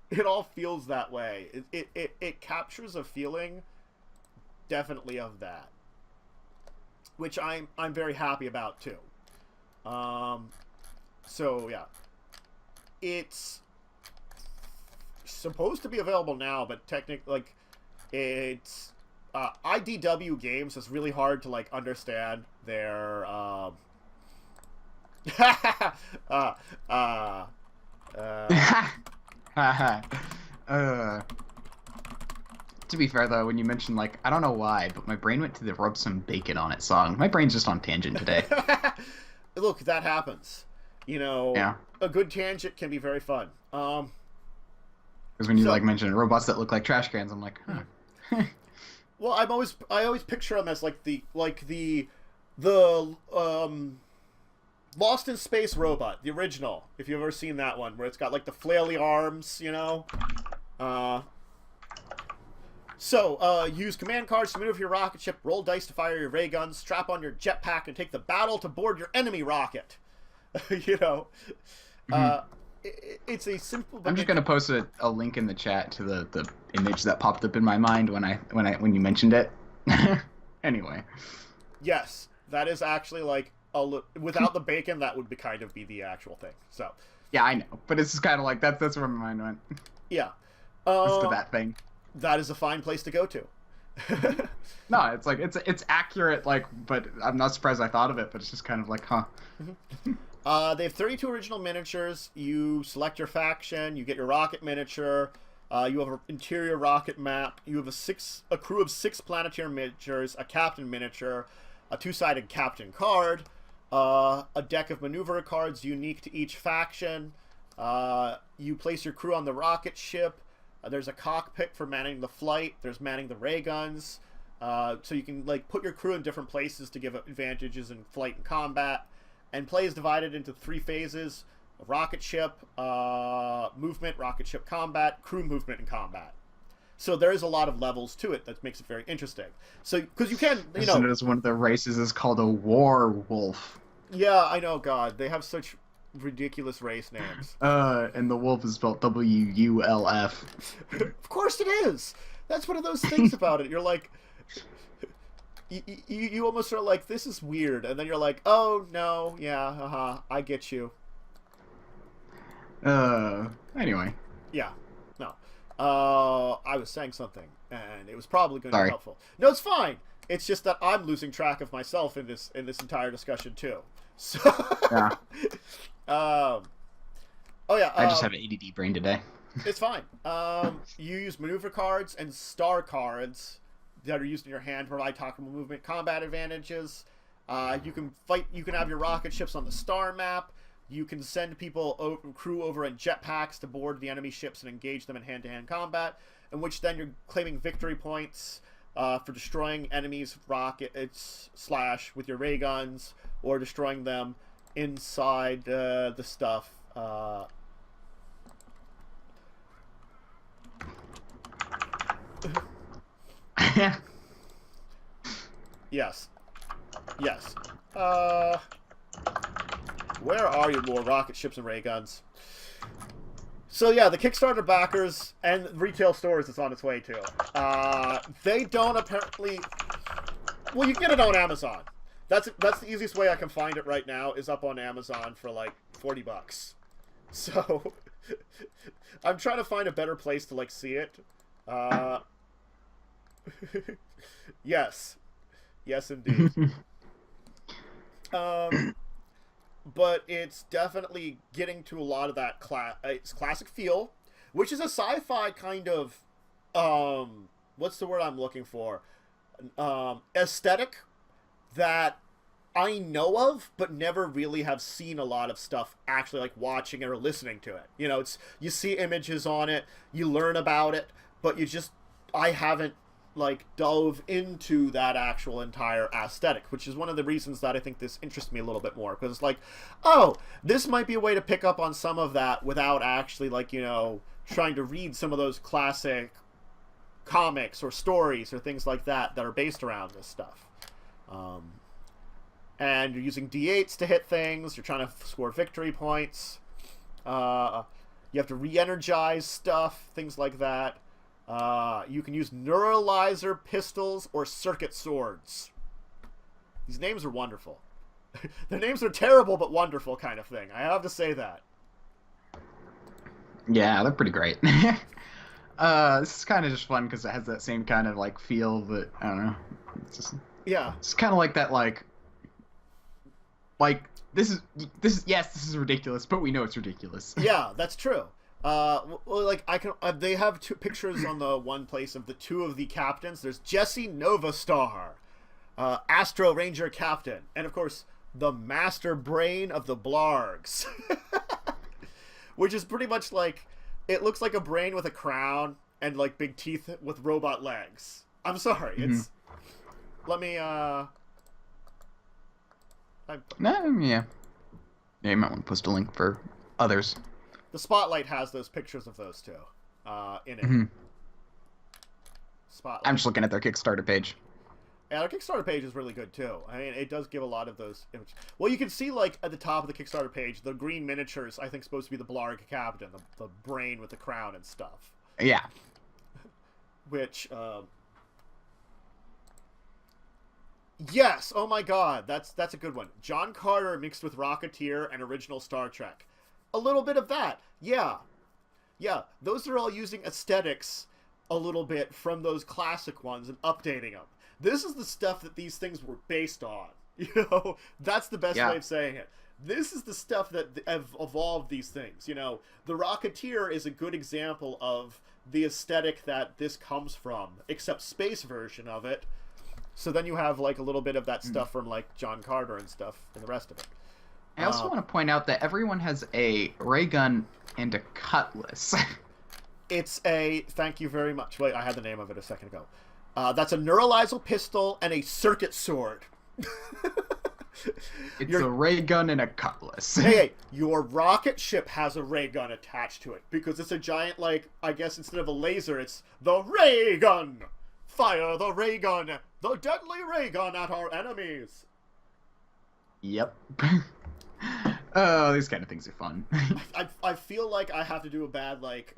Speaker 1: It all feels that way. It captures a feeling definitely of that, which I'm very happy about too. So yeah, it's supposed to be available now, but technically, like, it's IDW Games is really hard to, like, understand their
Speaker 2: To be fair, though, when you mentioned, like, I don't know why, but my brain went to the Rub Some Bacon on It song. My brain's just on tangent today.
Speaker 1: Look, that happens. You know,
Speaker 2: yeah.
Speaker 1: A good tangent can be very fun.
Speaker 2: Because when you, like, mentioned robots that look like trash cans, I'm like, huh.
Speaker 1: Well, I always picture them as, like, the Lost in Space robot, the original, if you've ever seen that one, where it's got, like, the flaily arms, you know? Use command cards to maneuver your rocket ship, roll dice to fire your ray guns, strap on your jetpack, and take the battle to board your enemy rocket. You know? It's a simple...
Speaker 2: I'm just going to post a link in the chat to the image that popped up in my mind when you mentioned it. Anyway.
Speaker 1: Yes, that is actually, like, without the bacon, that would kind of be the actual thing. So.
Speaker 2: Yeah, I know, but it's just kind of like that's where my mind went.
Speaker 1: Yeah.
Speaker 2: Just to that thing.
Speaker 1: That is a fine place to go to.
Speaker 2: No, it's like it's accurate, like, but I'm not surprised I thought of it. But it's just kind of like, huh.
Speaker 1: They have 32 original miniatures. You select your faction. You get your rocket miniature. You have an interior rocket map. You have a crew of 6 planeteer miniatures, a captain miniature, a 2-sided captain card, a deck of maneuver cards unique to each faction. You place your crew on the rocket ship. There's a cockpit for manning the flight. There's manning the ray guns. So you can, like, put your crew in different places to give advantages in flight and combat. And play is divided into 3 phases: rocket ship movement, rocket ship combat, crew movement, and combat. So there is a lot of levels to it that makes it very interesting. So, because you can, you know...
Speaker 2: As one of the races is called a war wolf.
Speaker 1: Yeah, I know, God. They have such ridiculous race names.
Speaker 2: And the wolf is spelled W-U-L-F.
Speaker 1: Of course it is! That's one of those things about it. You're like... You almost are like, this is weird, and then you're like, oh, no, yeah, I get you.
Speaker 2: Anyway.
Speaker 1: Yeah, no. I was saying something, and it was probably going to be helpful. No, it's fine. It's just that I'm losing track of myself in this entire discussion, too. So...
Speaker 2: Yeah.
Speaker 1: Oh, yeah.
Speaker 2: I just have an ADD brain today.
Speaker 1: It's fine. You use maneuver cards and star cards that are used in your hand to provide tactical movement combat advantages. You can fight. You can have your rocket ships on the star map. You can send crew over in jetpacks to board the enemy ships and engage them in hand-to-hand combat, in which then you're claiming victory points for destroying enemies' rockets / with your ray guns, or destroying them inside the stuff. Yes. Yes. Where are you, more rocket ships and ray guns? So yeah, the Kickstarter backers and retail stores it's on its way to. They don't apparently. Well, you can get it on Amazon. That's the easiest way I can find it right now is up on Amazon for like $40. So I'm trying to find a better place to like see it. Yes, yes indeed. But it's definitely getting to a lot of that classic feel, which is a sci-fi kind of what's the word I'm looking for? Aesthetic that I know of, but never really have seen a lot of stuff actually like watching it or listening to it. You know, it's you see images on it, you learn about it, but I haven't like dove into that actual entire aesthetic, which is one of the reasons that I think this interests me a little bit more, because it's like, oh, this might be a way to pick up on some of that without actually like, you know, trying to read some of those classic comics or stories or things like that that are based around this stuff. And you're using D8s to hit things, you're trying to score victory points, you have to re-energize stuff, things like that. You can use neuralizer pistols or circuit swords. These names are wonderful. Their names are terrible but wonderful kind of thing. I have to say that.
Speaker 2: Yeah, they're pretty great. This is kind of just fun because it has that same kind of like feel that I don't know. It's kind of like that like this is yes, this is ridiculous, but we know it's ridiculous.
Speaker 1: Yeah, that's true. Well, like I can, they have two pictures on the one place of the two of the captains. There's Jesse Novastar, Astro Ranger Captain, and of course the master brain of the Blargs, which is pretty much like it looks like a brain with a crown and like big teeth with robot legs. I'm sorry, it's. Let me.
Speaker 2: No, yeah. Yeah, you might want to post a link for others.
Speaker 1: The Spotlight has those pictures of those two in it. Spotlight.
Speaker 2: I'm just looking at their Kickstarter page.
Speaker 1: Yeah, their Kickstarter page is really good, too. I mean, it does give a lot of those images. Well, you can see, like, at the top of the Kickstarter page, the green miniatures, I think, supposed to be the Blarg Captain, the brain with the crown and stuff.
Speaker 2: Yeah.
Speaker 1: Which, yes! Oh my god, that's a good one. John Carter mixed with Rocketeer and original Star Trek. A little bit of that, yeah. Yeah, those are all using aesthetics a little bit from those classic ones and updating them. This is the stuff that these things were based on. You know, that's the best way of saying it. This is the stuff that have evolved these things. You know, the Rocketeer is a good example of the aesthetic that this comes from, except space version of it. So then you have, like, a little bit of that stuff from, like, John Carter and stuff and the rest of it.
Speaker 2: I also want to point out that everyone has a ray gun and a cutlass.
Speaker 1: It's a... Thank you very much. Wait, I had the name of it a second ago. That's a neuralizer pistol and a circuit sword.
Speaker 2: It's a ray gun and a cutlass.
Speaker 1: Hey, your rocket ship has a ray gun attached to it. Because it's a giant, like, I guess instead of a laser, it's the ray gun! Fire the ray gun! The deadly ray gun at our enemies!
Speaker 2: Yep. Oh, these kind of things are fun.
Speaker 1: I feel like I have to do a bad, like,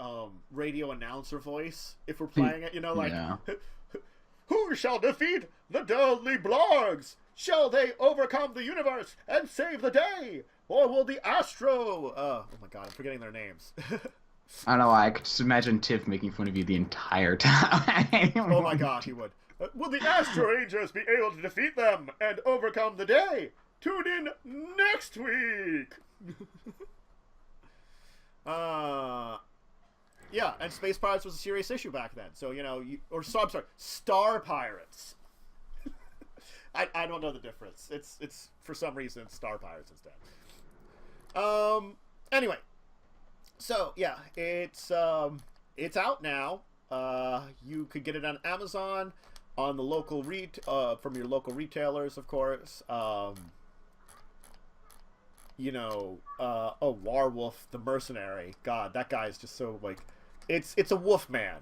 Speaker 1: radio announcer voice if we're playing it, you know, like, yeah. Who shall defeat the deadly Blargs? Shall they overcome the universe and save the day? Or will the Astro... oh my god, I'm forgetting their names.
Speaker 2: I don't know why, I could just imagine Tiff making fun of you the entire time.
Speaker 1: Oh my god, he would. Will the Astro Rangers be able to defeat them and overcome the day? Tune in next week! Yeah, and Space Pirates was a serious issue back then. So, you know, I'm sorry, Star Pirates. I don't know the difference. It's for some reason Star Pirates instead. Anyway. So, yeah, it's out now. You could get it on Amazon, on the local from your local retailers, of course. You know, Warwolf the Mercenary. God, that guy is just so, like, it's a wolf man.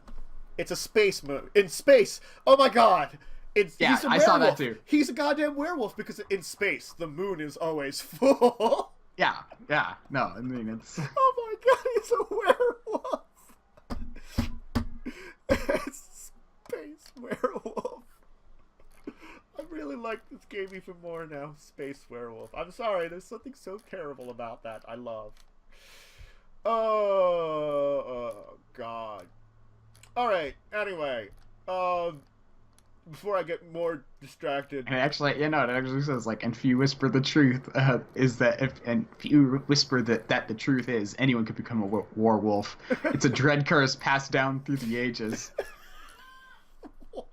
Speaker 1: It's a space moon. In space. Oh my god. He's a werewolf.
Speaker 2: I saw that too.
Speaker 1: He's a goddamn werewolf because in space the moon is always full.
Speaker 2: Yeah. No, I mean it's.
Speaker 1: Oh my god, he's a werewolf. It's space werewolf. I really like this game even more now. Space werewolf. I'm sorry, there's something so terrible about that. I love. Oh god. Alright, anyway. Before I get more distracted.
Speaker 2: And actually, it actually says, like, and if you whisper the truth, if you whisper that the truth is, anyone could become a werewolf. It's a dread curse passed down through the ages.
Speaker 1: Why?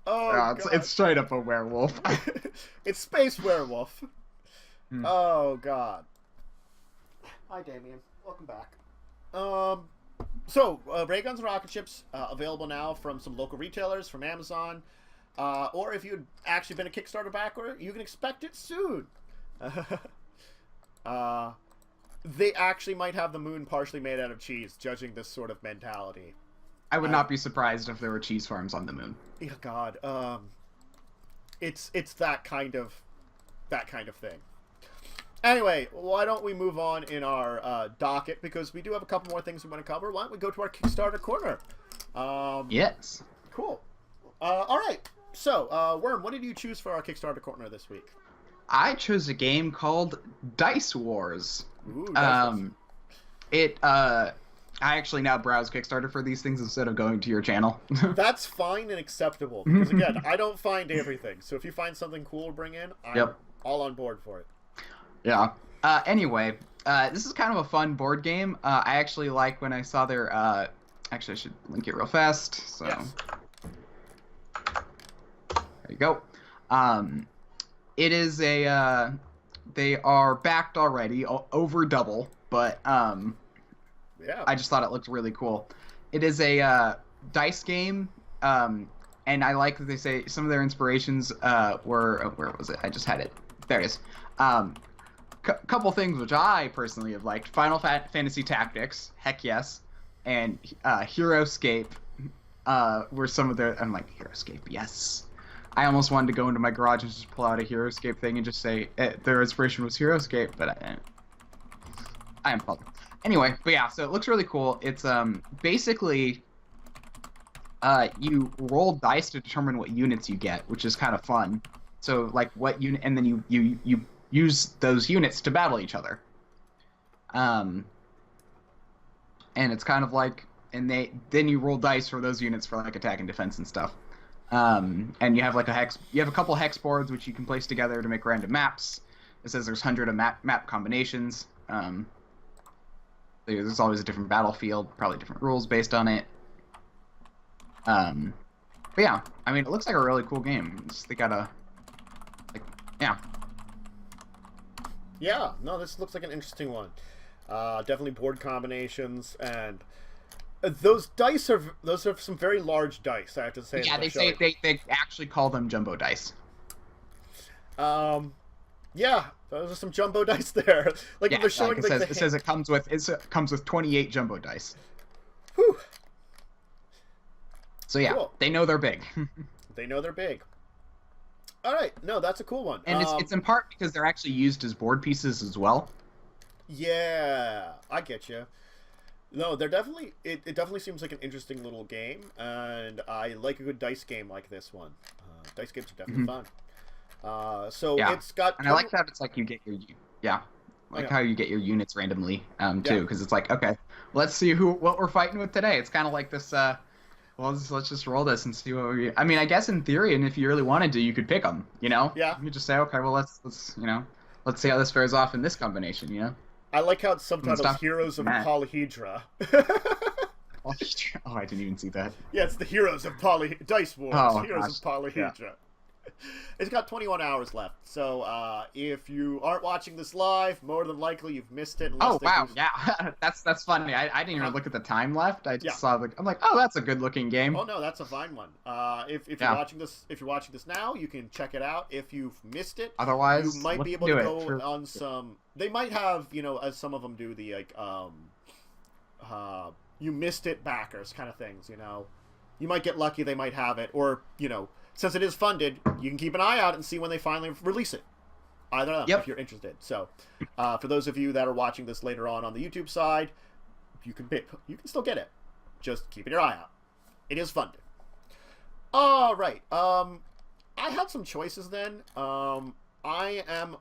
Speaker 1: Oh,
Speaker 2: it's straight up a werewolf.
Speaker 1: It's space werewolf. Oh, God. Hi, Damien. Welcome back. So, Rayguns Rocketships, available now from some local retailers, from Amazon, or if you'd actually been a Kickstarter backer, you can expect it soon. They actually might have the moon partially made out of cheese, judging this sort of mentality.
Speaker 2: I would not be surprised if there were cheese farms on the moon.
Speaker 1: Yeah, God, it's that kind of thing. Anyway, why don't we move on in our docket, because we do have a couple more things we want to cover. Why don't we go to our Kickstarter Korner?
Speaker 2: Yes.
Speaker 1: Cool. All right. So, Wyrm, what did you choose for our Kickstarter Korner this week?
Speaker 2: I chose a game called Dice Wars.
Speaker 1: Ooh, Dice Wars.
Speaker 2: I actually now browse Kickstarter for these things instead of going to your channel.
Speaker 1: That's fine and acceptable, because again, I don't find everything. So if you find something cool to bring in, I'm all on board for it.
Speaker 2: Yeah. Anyway, this is kind of a fun board game. I actually like when I saw their. Actually, I should link it real fast. So.
Speaker 1: Yes.
Speaker 2: There you go. It is a. They are backed already, over double, but
Speaker 1: yeah.
Speaker 2: I just thought it looked really cool. It is a dice game, and I like that they say some of their inspirations were. Where was it? I just had it. There it is. Couple things which I personally have liked: Final Fantasy Tactics, heck yes, and Heroescape were some of their. I'm like, Heroescape, yes. I almost wanted to go into my garage and just pull out a Heroescape thing and just say their inspiration was Heroescape, but I am puzzled. Anyway, but yeah, so it looks really cool. It's basically you roll dice to determine what units you get, which is kind of fun. So like what unit, and then you use those units to battle each other. And it's kind of like, and then you roll dice for those units for like attack and defense and stuff. And you have like you have a couple hex boards which you can place together to make random maps. It says there's 100 of map combinations. There's always a different battlefield, probably different rules based on it. But yeah, I mean, it looks like a really cool game. They got yeah.
Speaker 1: Yeah, no, this looks like an interesting one. Definitely board combinations, and those dice are some very large dice, I have to say.
Speaker 2: Yeah, they say they actually call them jumbo dice.
Speaker 1: Yeah, those are some jumbo dice there. Like they're showing.
Speaker 2: Like it says it comes with 28 jumbo dice.
Speaker 1: Whew.
Speaker 2: So yeah, cool. They know they're big.
Speaker 1: They know they're big. All right, no, that's a cool one.
Speaker 2: And it's in part because they're actually used as board pieces as well.
Speaker 1: Yeah, I get you. No, they're definitely. It definitely seems like an interesting little game, and I like a good dice game like this one. Dice games are definitely fun. So yeah. It's got.
Speaker 2: And I like that it's like you get your how you get your units randomly too, because it's like, okay, let's see what we're fighting with today. It's kind of like this. Well, let's just roll this and see what we. I mean, I guess in theory, and if you really wanted to, you could pick them. You know.
Speaker 1: Yeah.
Speaker 2: You could just say, okay, well, let's let's see how this fares off in this combination. You know.
Speaker 1: I like how it's subtitled "Heroes of Polyhedra."
Speaker 2: Oh, I didn't even see that.
Speaker 1: Yeah, it's the Heroes of Dice Wars. Heroes of Polyhedra. Yeah. It's got 21 hours left, so if you aren't watching this live, more than likely you've missed it.
Speaker 2: Oh wow, yeah, that's funny. I didn't even look at the time left. I just saw I'm like, oh, that's a good looking game.
Speaker 1: Oh no, that's a fine one. If you're watching this now, you can check it out. If you've missed it,
Speaker 2: otherwise
Speaker 1: you might be able to go on some. They might have, as some of them do, the you missed it backers kind of things, you know. You might get lucky, they might have it, or, you know, since it is funded, you can keep an eye out and see when they finally release it. Either of them, if you're interested. So, for those of you that are watching this later on the YouTube side, you can still get it. Just keeping your eye out. It is funded. All right. I had some choices then. I am,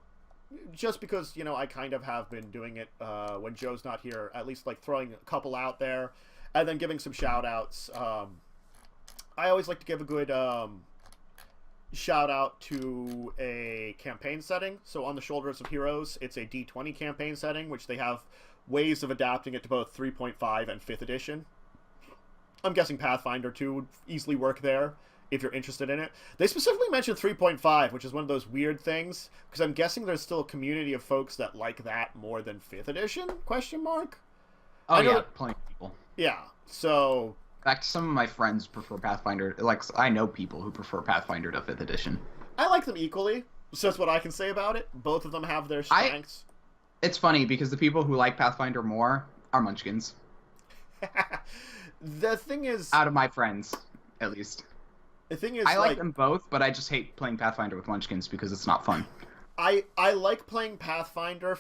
Speaker 1: just because, you know, I kind of have been doing it when Joe's not here, at least like throwing a couple out there and then giving some shout outs. I always like to give a good shout out to a campaign setting. So on the Shoulders of Heroes, it's a D20 campaign setting, which they have ways of adapting it to both 3.5 and 5th edition. I'm guessing Pathfinder 2 would easily work there if you're interested in it. They specifically mentioned 3.5, which is one of those weird things, because I'm guessing there's still a community of folks that like that more than 5th edition, question mark?
Speaker 2: Oh, yeah, plenty of people.
Speaker 1: Yeah, so...
Speaker 2: In fact, some of my friends prefer Pathfinder. Like, I know people who prefer Pathfinder to 5th edition.
Speaker 1: I like them equally, so that's what I can say about it. Both of them have their strengths.
Speaker 2: It's funny, because the people who like Pathfinder more are Munchkins.
Speaker 1: The thing is...
Speaker 2: Out of my friends, at least.
Speaker 1: The thing is,
Speaker 2: I like them both, but I just hate playing Pathfinder with Munchkins because it's not fun.
Speaker 1: I like playing Pathfinder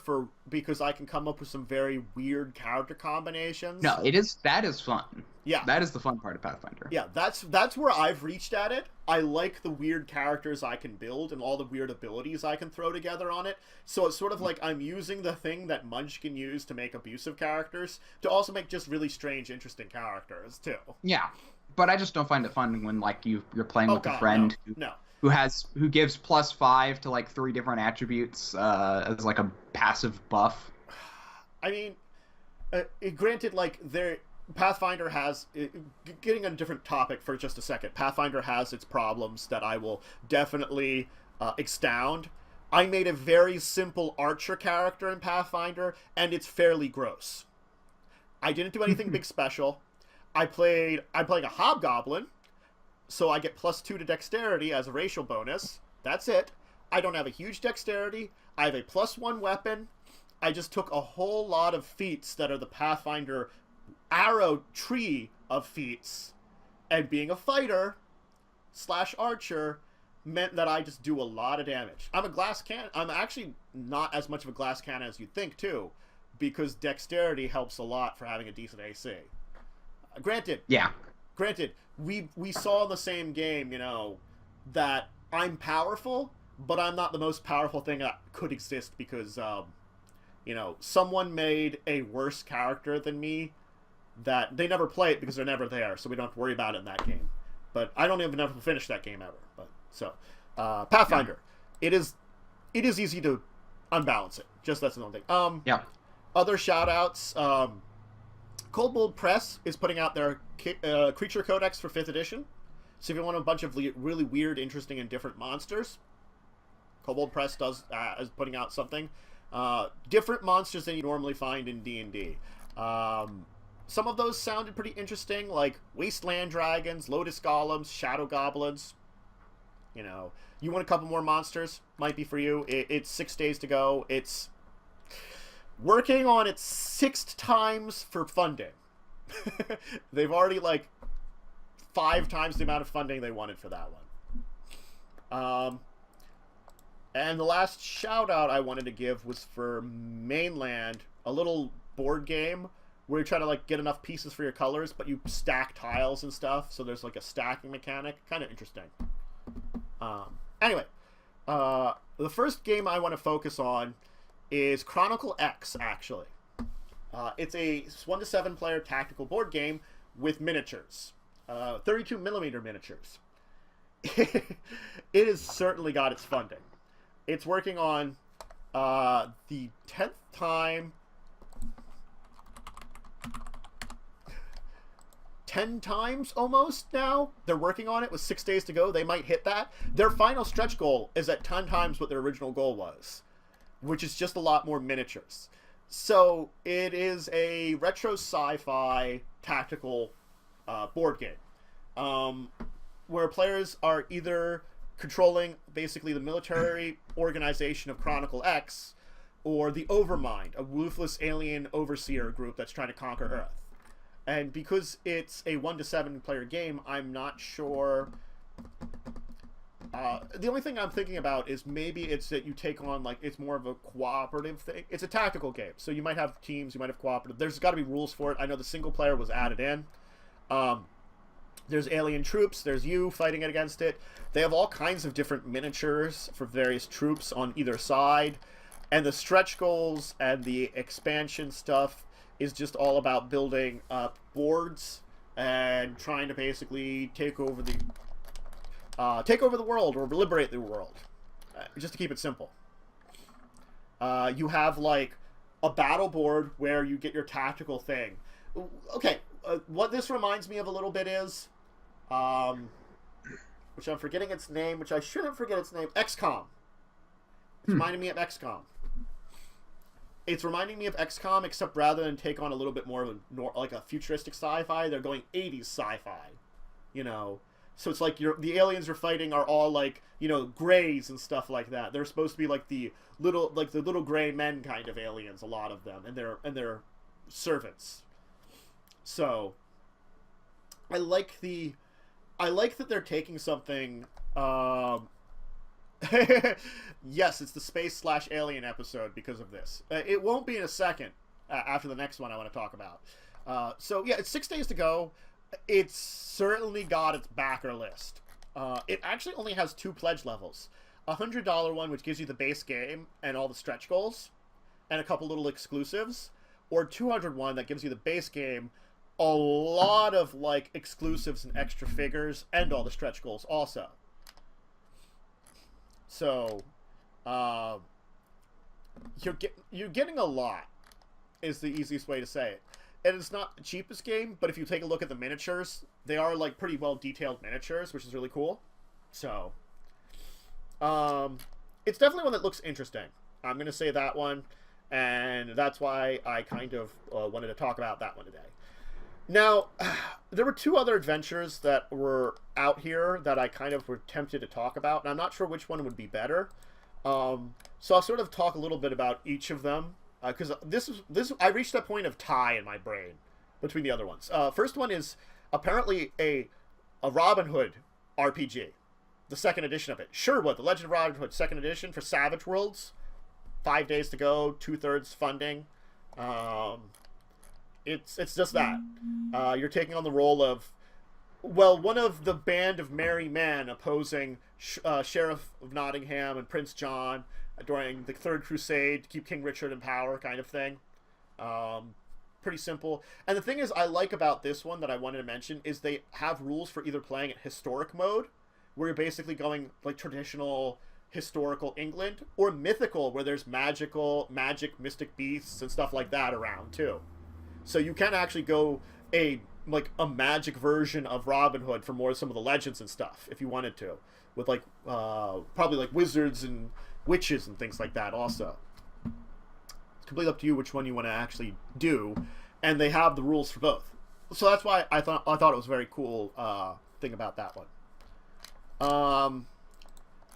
Speaker 1: because I can come up with some very weird character combinations.
Speaker 2: No, that is fun. Yeah. That is the fun part of Pathfinder.
Speaker 1: Yeah, that's where I've reached at it. I like the weird characters I can build and all the weird abilities I can throw together on it. So it's sort of like I'm using the thing that Munchkin used to make abusive characters to also make just really strange, interesting characters, too.
Speaker 2: Yeah, but I just don't find it fun when, like, you're playing with a friend who gives +5 to, like, 3 different attributes as, like, a passive buff.
Speaker 1: I mean, granted, like, Pathfinder has... Getting on a different topic for just a second, Pathfinder has its problems that I will definitely expound. I made a very simple archer character in Pathfinder, and it's fairly gross. I didn't do anything big special. I'm playing a hobgoblin, so I get +2 to dexterity as a racial bonus. That's it. I don't have a huge dexterity. I have a +1 weapon. I just took a whole lot of feats that are the Pathfinder arrow tree of feats, and being a fighter / archer meant that I just do a lot of damage. I'm a glass cannon. I'm actually not as much of a glass cannon as you'd think, too, because dexterity helps a lot for having a decent AC. Granted, we saw in the same game, you know, that I'm powerful, but I'm not the most powerful thing that could exist because, you know, someone made a worse character than me that they never play it because they're never there, so we don't have to worry about it in that game. But I don't even ever finish that game ever. But so, Pathfinder, it is easy to unbalance it. Just that's another thing. Other shout outs. Kobold Press is putting out their Creature Codex for 5th edition. So if you want a bunch of really weird, interesting, and different monsters, Kobold Press is putting out something. Different monsters than you normally find in D&D. Some of those sounded pretty interesting, like Wasteland Dragons, Lotus Golems, Shadow Goblins. You know, you want a couple more monsters? Might be for you. It's 6 days to go. It's working on its 6th times for funding. They've already, like, 5 times the amount of funding they wanted for that one. And the last shout-out I wanted to give was for Mainland, a little board game where you're trying to, like, get enough pieces for your colors, but you stack tiles and stuff, so there's, like, a stacking mechanic. Kind of interesting. Anyway, the first game I want to focus on is Chronicle X, actually. It's a 1 to 7 player tactical board game with miniatures. 32mm miniatures. It has certainly got its funding. It's working on the 10th time... 10 times almost now. They're working on it with 6 days to go. They might hit that. Their final stretch goal is at 10 times what their original goal was, which is just a lot more miniatures. So it is a retro sci-fi tactical board game where players are either controlling basically the military organization of Chronicle X or the Overmind, a ruthless alien overseer group that's trying to conquer Earth. And because it's a 1 to 7 player game, I'm not sure. The only thing I'm thinking about is maybe it's that you take on, like, it's more of a cooperative thing. It's a tactical game, so you might have teams, you might have cooperative. There's got to be rules for it. I know the single player was added in. There's alien troops. There's you fighting against it. They have all kinds of different miniatures for various troops on either side. And the stretch goals and the expansion stuff is just all about building boards and trying to basically take over the world or liberate the world. Just to keep it simple. You have, like, a battle board where you get your tactical thing. Okay, what this reminds me of a little bit is, which I'm forgetting its name, which I shouldn't forget its name, XCOM. It's reminding me of XCOM. It's reminding me of XCOM, except rather than take on a little bit more of like a futuristic sci-fi, they're going 80s sci-fi, you know. So it's like the aliens you're fighting are all, like, you know, grays and stuff like that. They're supposed to be like the little gray men kind of aliens, a lot of them, and they're servants. So I like that they're taking something. Yes, it's the space/alien episode because of this. It won't be in a second after the next one I want to talk about. So yeah, it's 6 days to go. It's certainly got its backer list. It actually only has 2 pledge levels. $100 one, which gives you the base game and all the stretch goals, and a couple little exclusives, or $200 one that gives you the base game, a lot of, like, exclusives and extra figures, and all the stretch goals also. So, you're getting a lot, is the easiest way to say it. And it's not the cheapest game, but if you take a look at the miniatures, they are, like, pretty well detailed miniatures, which is really cool. So, it's definitely one that looks interesting. I'm going to say that one, and that's why I kind of wanted to talk about that one today. Now, there were 2 other adventures that were out here that I kind of were tempted to talk about, and I'm not sure which one would be better. So I'll sort of talk a little bit about each of them, because I reached a point of tie in my brain between the other ones. First one is apparently a Robin Hood RPG, the 2nd edition of it. Sherwood, The Legend of Robin Hood, 2nd edition for Savage Worlds. 5 days to go, 2/3 funding. It's just that. You're taking on the role of, well, one of the band of merry men opposing Sheriff of Nottingham and Prince John during the Third Crusade to keep King Richard in power, kind of thing. Pretty simple. And the thing is, I like about this one that I wanted to mention is they have rules for either playing it historic mode, where you're basically going like traditional historical England, or mythical, where there's magic, mystic beasts and stuff like that around too. So you can actually go a magic version of Robin Hood for more some of the legends and stuff if you wanted to, with like probably like wizards and witches and things like that also. It's completely up to you which one you want to actually do, and they have the rules for both. So that's why I thought it was a very cool thing about that one.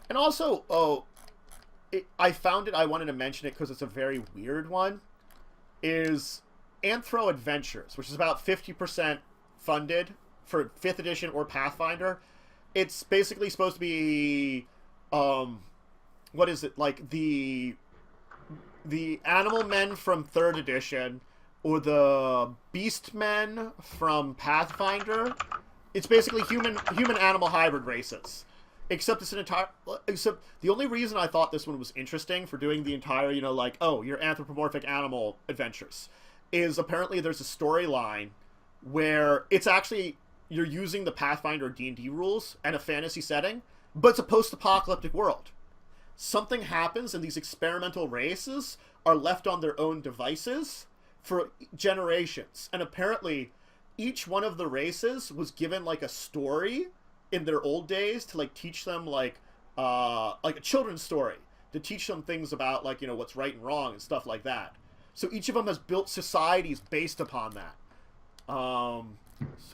Speaker 1: And also, I found it, I wanted to mention it because it's a very weird one, is Anthro Adventures, which is about 50% funded for 5th edition or Pathfinder. It's basically supposed to be, what is it, like the Animal Men from 3rd edition, or the Beast Men from Pathfinder. It's basically human-animal hybrid races. Except the only reason I thought this one was interesting for doing the entire, you know, like, oh, your anthropomorphic animal adventures, is apparently there's a storyline where it's actually, you're using the Pathfinder D&D rules and a fantasy setting, but it's a post-apocalyptic world. Something happens and these experimental races are left on their own devices for generations. And apparently each one of the races was given like a story in their old days to like teach them like a children's story, to teach them things about, like, you know, what's right and wrong and stuff like that. So each of them has built societies based upon that. So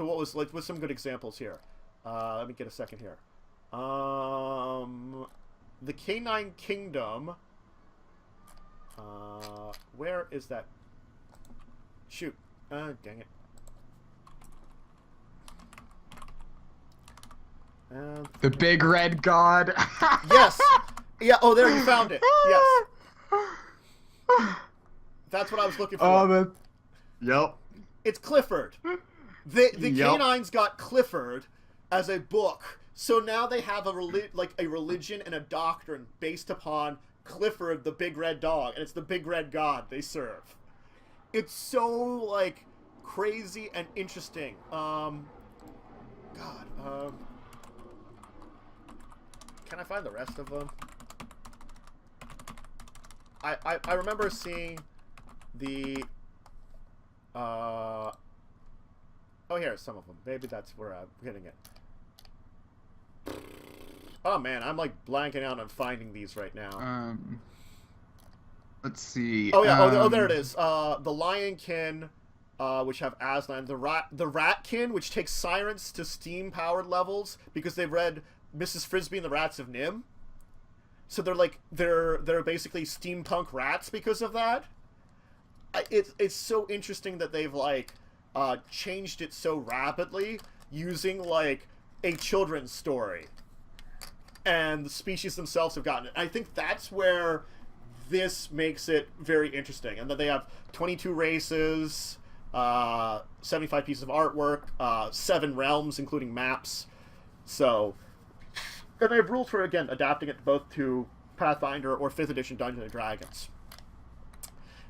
Speaker 1: what's some good examples here? Let me get a second here. The Canine Kingdom. Where is that? Shoot. Dang it.
Speaker 2: The big red god.
Speaker 1: Yes. Yeah. Oh, there, you found it. Yes. That's what I was looking for.
Speaker 2: Yep.
Speaker 1: It's Clifford. The canines got Clifford as a book, so now they have a religion and a doctrine based upon Clifford, the big red dog, and it's the big red god they serve. It's so like crazy and interesting. Can I find the rest of them? I remember seeing the oh, here's some of them. Maybe that's where I'm getting it. Oh man, I'm like blanking out on finding these right now.
Speaker 2: Let's see.
Speaker 1: Oh yeah, oh there it is. The Lionkin, which have Aslan. The Ratkin, which takes sirens to steam-powered levels because they've read Mrs. Frisbee and the Rats of Nim. So they're basically steampunk rats because of that. It's so interesting that they've like changed it so rapidly using like a children's story, and the species themselves have gotten it. I think that's where this makes it very interesting, and that they have 22 races, 75 pieces of artwork, 7 realms including maps. So, and they have rules for, again, adapting it both to Pathfinder or 5th edition Dungeons and Dragons.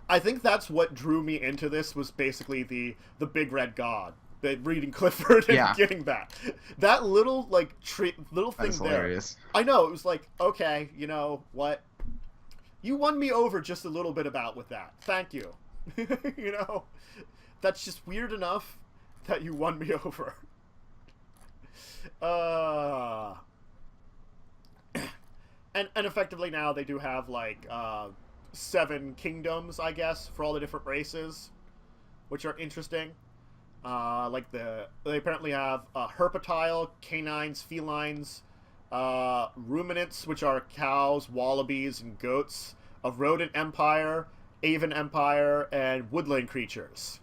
Speaker 1: I think that's what drew me into this, was basically the big red god. Reading Clifford and getting that little like little thing there. Hilarious. I know, it was like, okay, you know what? You won me over just a little bit with that. Thank you. You know, that's just weird enough that you won me over. And effectively now they do have like 7 kingdoms, I guess, for all the different races, which are interesting. They apparently have herpetile, canines, felines, ruminants, which are cows, wallabies, and goats, a rodent empire, aven empire, and woodland creatures.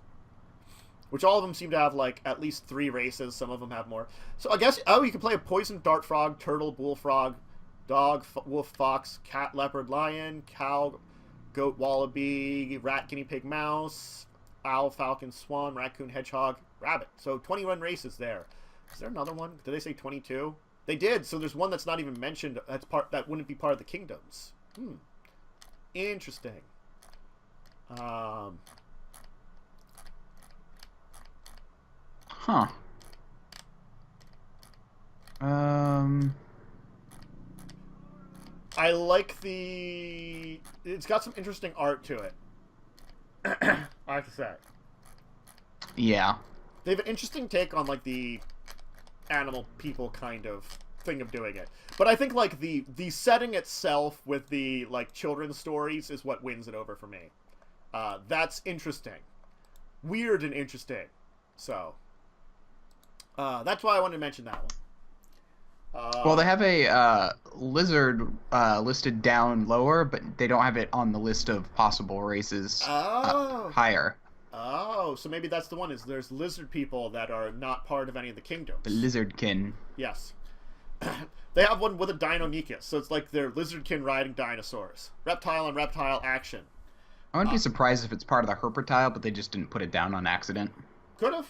Speaker 1: Which all of them seem to have like at least 3 races. Some of them have more. So I guess you can play a poison dart frog, turtle, bullfrog, dog, wolf, fox, cat, leopard, lion, cow, goat, wallaby, rat, guinea pig, mouse, owl, falcon, swan, raccoon, hedgehog, rabbit. So 21 races there. Is there another one? Did they say 22? They did. So there's one that's not even mentioned. That wouldn't be part of the kingdoms. Interesting. I like it's got some interesting art to it. I have to say.
Speaker 2: Yeah.
Speaker 1: They have an interesting take on like the animal people kind of thing of doing it. But I think like the setting itself with the like children's stories is what wins it over for me. That's interesting. Weird and interesting. So that's why I wanted to mention that one.
Speaker 2: Well, they have a lizard listed down lower, but they don't have it on the list of possible races higher.
Speaker 1: Oh, so maybe that's the one. There's lizard people that are not part of any of the kingdoms.
Speaker 2: The lizardkin.
Speaker 1: Yes. They have one with a Deinonychus, so it's like they're lizardkin riding dinosaurs. Reptile on reptile action.
Speaker 2: I wouldn't be surprised if it's part of the herpetile, but they just didn't put it down on accident.
Speaker 1: Could have.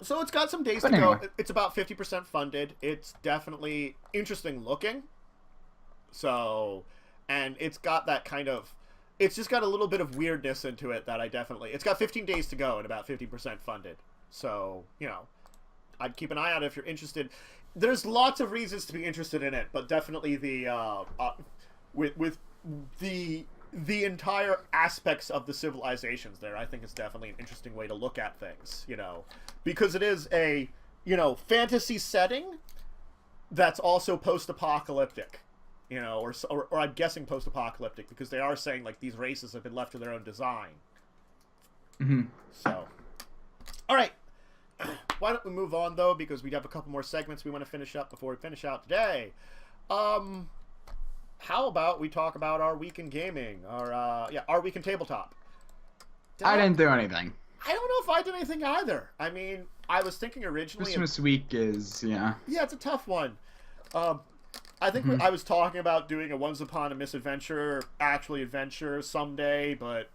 Speaker 1: So it's got some days to go. It's about 50% funded. It's definitely interesting looking. So, and it's got that kind of... It's just got a little bit of weirdness into it that I definitely... It's got 15 days to go and about 50% funded. So, you know, I'd keep an eye out if you're interested. There's lots of reasons to be interested in it, but definitely the... with the entire aspects of the civilizations there, I think it's definitely an interesting way to look at things, you know, because it is a, you know, fantasy setting that's also post-apocalyptic, you know, or I'm guessing post-apocalyptic, because they are saying, like, these races have been left to their own design.
Speaker 2: Mm-hmm.
Speaker 1: So, all right. Why don't we move on, though, because we have a couple more segments we want to finish up before we finish out today. How about we talk about our week in gaming, our week in tabletop?
Speaker 2: I didn't do anything.
Speaker 1: I don't know if I did anything either. I mean, I was thinking originally...
Speaker 2: Christmas week is, yeah.
Speaker 1: Yeah, it's a tough one. I think I was talking about doing a Once Upon a Misadventure, actually adventure someday, but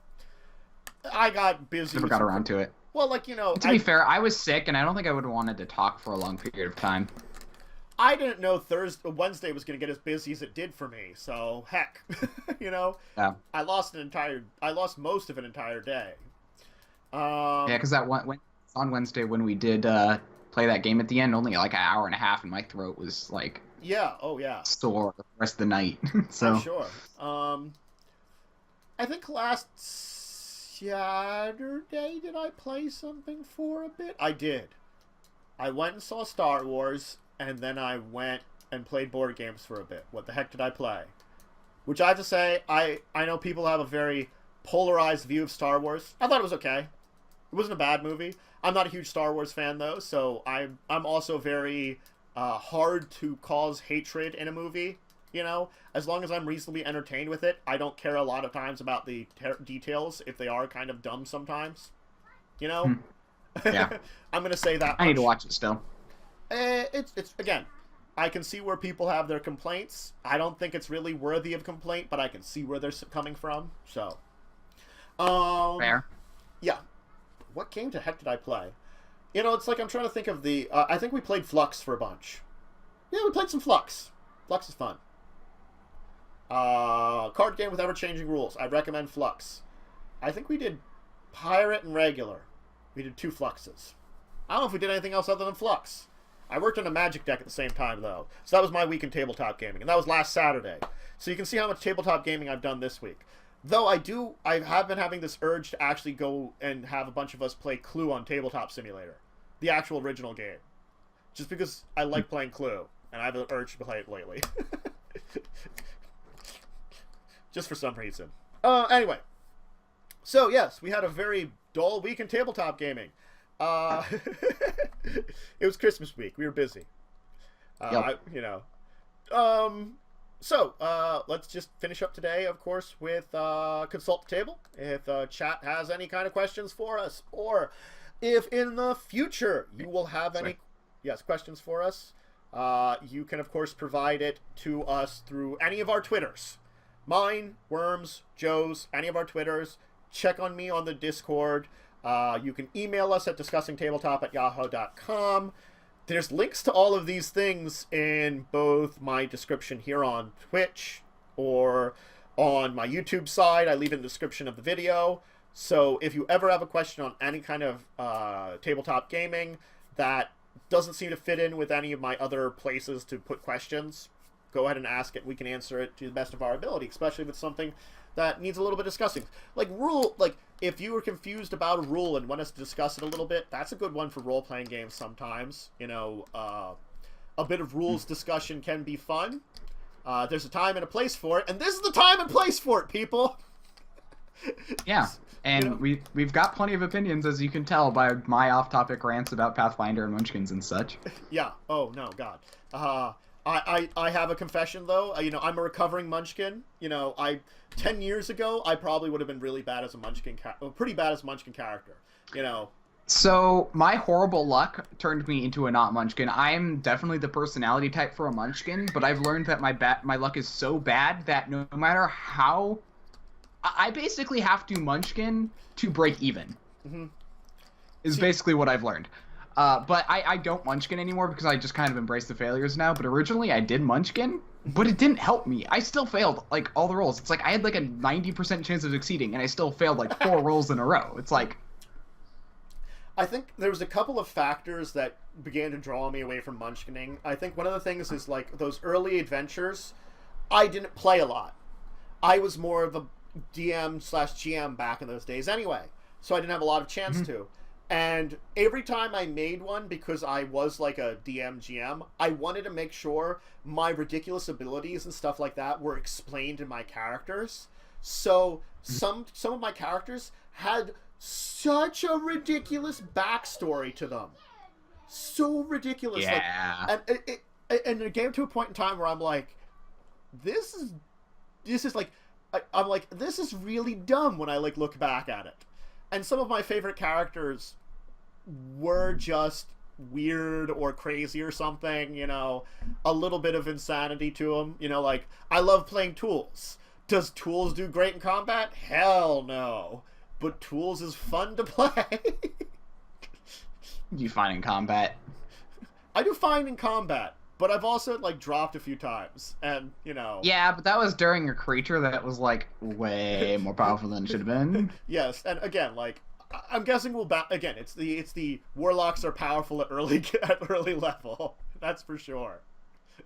Speaker 1: I got busy.
Speaker 2: Never got around to it.
Speaker 1: Well, like, you know...
Speaker 2: To be fair, I was sick, and I don't think I would have wanted to talk for a long period of time.
Speaker 1: I didn't know Wednesday was going to get as busy as it did for me, so heck, you know?
Speaker 2: Yeah.
Speaker 1: I lost most of an entire day.
Speaker 2: Yeah, because on Wednesday when we did play that game at the end, only like an hour and a half, and my throat was like...
Speaker 1: Yeah, oh yeah.
Speaker 2: Sore the rest of the night. So.
Speaker 1: For sure. I think last Saturday, did I play something for a bit? I did. I went and saw Star Wars, and then I went and played board games for a bit. What the heck did I play? Which I have to say, I know people have a very polarized view of Star Wars. I thought it was okay. It wasn't a bad movie. I'm not a huge Star Wars fan, though, so I'm also very hard to cause hatred in a movie. You know, as long as I'm reasonably entertained with it, I don't care a lot of times about the details if they are kind of dumb sometimes. You know?
Speaker 2: Yeah.
Speaker 1: I'm going to say that
Speaker 2: I need to watch it still.
Speaker 1: It's again, I can see where people have their complaints. I don't think it's really worthy of complaint, but I can see where they're coming from. So,
Speaker 2: fair.
Speaker 1: Yeah. What game the heck did I play? You know, it's like I'm trying to think of the... I think we played Flux for a bunch. Yeah, we played some Flux. Flux is fun. Card game with ever-changing rules. I recommend Flux. I think we did Pirate and Regular. We did 2 Fluxes. I don't know if we did anything else other than Flux. I worked on a Magic deck at the same time, though. So that was my week in tabletop gaming. And that was last Saturday. So you can see how much tabletop gaming I've done this week. Though I have been having this urge to actually go and have a bunch of us play Clue on Tabletop Simulator. The actual original game. Just because I like playing Clue. And I have an urge to play it lately. Just for some reason. Anyway. So, yes, we had a very dull week in tabletop gaming. It was Christmas week. We were busy.
Speaker 2: Yep.
Speaker 1: Let's just finish up today, of course, with Consult the Table. If chat has any kind of questions for us, or if in the future you will have any questions for us, you can, of course, provide it to us through any of our Twitters. Mine, Wyrm's, Joe's, any of our Twitters. Check on me on the Discord. You can email us at discussingtabletop@yahoo.com. There's links to all of these things in both my description here on Twitch or on my YouTube side. I leave in the description of the video. So if you ever have a question on any kind of tabletop gaming that doesn't seem to fit in with any of my other places to put questions, go ahead and ask it. We can answer it to the best of our ability, especially if it's something that needs a little bit of discussing. If you were confused about a rule and want us to discuss it a little bit, that's a good one for role-playing games sometimes. You know, a bit of rules discussion can be fun. There's a time and a place for it, and this is the time and place for it, people!
Speaker 2: Yeah, and
Speaker 1: you know?
Speaker 2: we've got plenty of opinions, as you can tell by my off-topic rants about Pathfinder and Munchkins and such.
Speaker 1: Yeah, oh no, God. I have a confession, though. I'm a recovering Munchkin. 10 years ago, I probably would have been really bad as a Munchkin pretty bad as a Munchkin character,
Speaker 2: So, my horrible luck turned me into a not Munchkin. I'm definitely the personality type for a Munchkin, but I've learned that my luck is so bad that no matter how... I basically have to Munchkin to break even.
Speaker 1: Mm-hmm.
Speaker 2: Is basically what I've learned. But I don't Munchkin anymore because I just kind of embrace the failures now. But originally I did Munchkin, but it didn't help me. I still failed, all the rolls. It's like I had, a 90% chance of succeeding, and I still failed, 4 rolls in a row. It's like...
Speaker 1: I think there was a couple of factors that began to draw me away from Munchkining. I think one of the things is, those early adventures, I didn't play a lot. I was more of a DM/GM back in those days anyway, so I didn't have a lot of chance to. And every time I made one, because I was a DM/GM, I wanted to make sure my ridiculous abilities and stuff like that were explained in my characters. So some of my characters had such a ridiculous backstory to them. So ridiculous.
Speaker 2: Yeah.
Speaker 1: And it came to a point in time where I'm like, this is really dumb when I look back at it. and some of my favorite characters were just weird or crazy or something, you know, a little bit of insanity to them. You know, like, I love playing Tools. Does Tools do great in combat? Hell no. But Tools is fun to play.
Speaker 2: You fine in combat?
Speaker 1: I do fine in combat, but I've also, like, dropped a few times, and, you know...
Speaker 2: Yeah, but that was during a creature that was, like, way more powerful than it should have been.
Speaker 1: Yes, and again, like, I'm guessing we'll again. It's the warlocks are powerful at early level. That's for sure.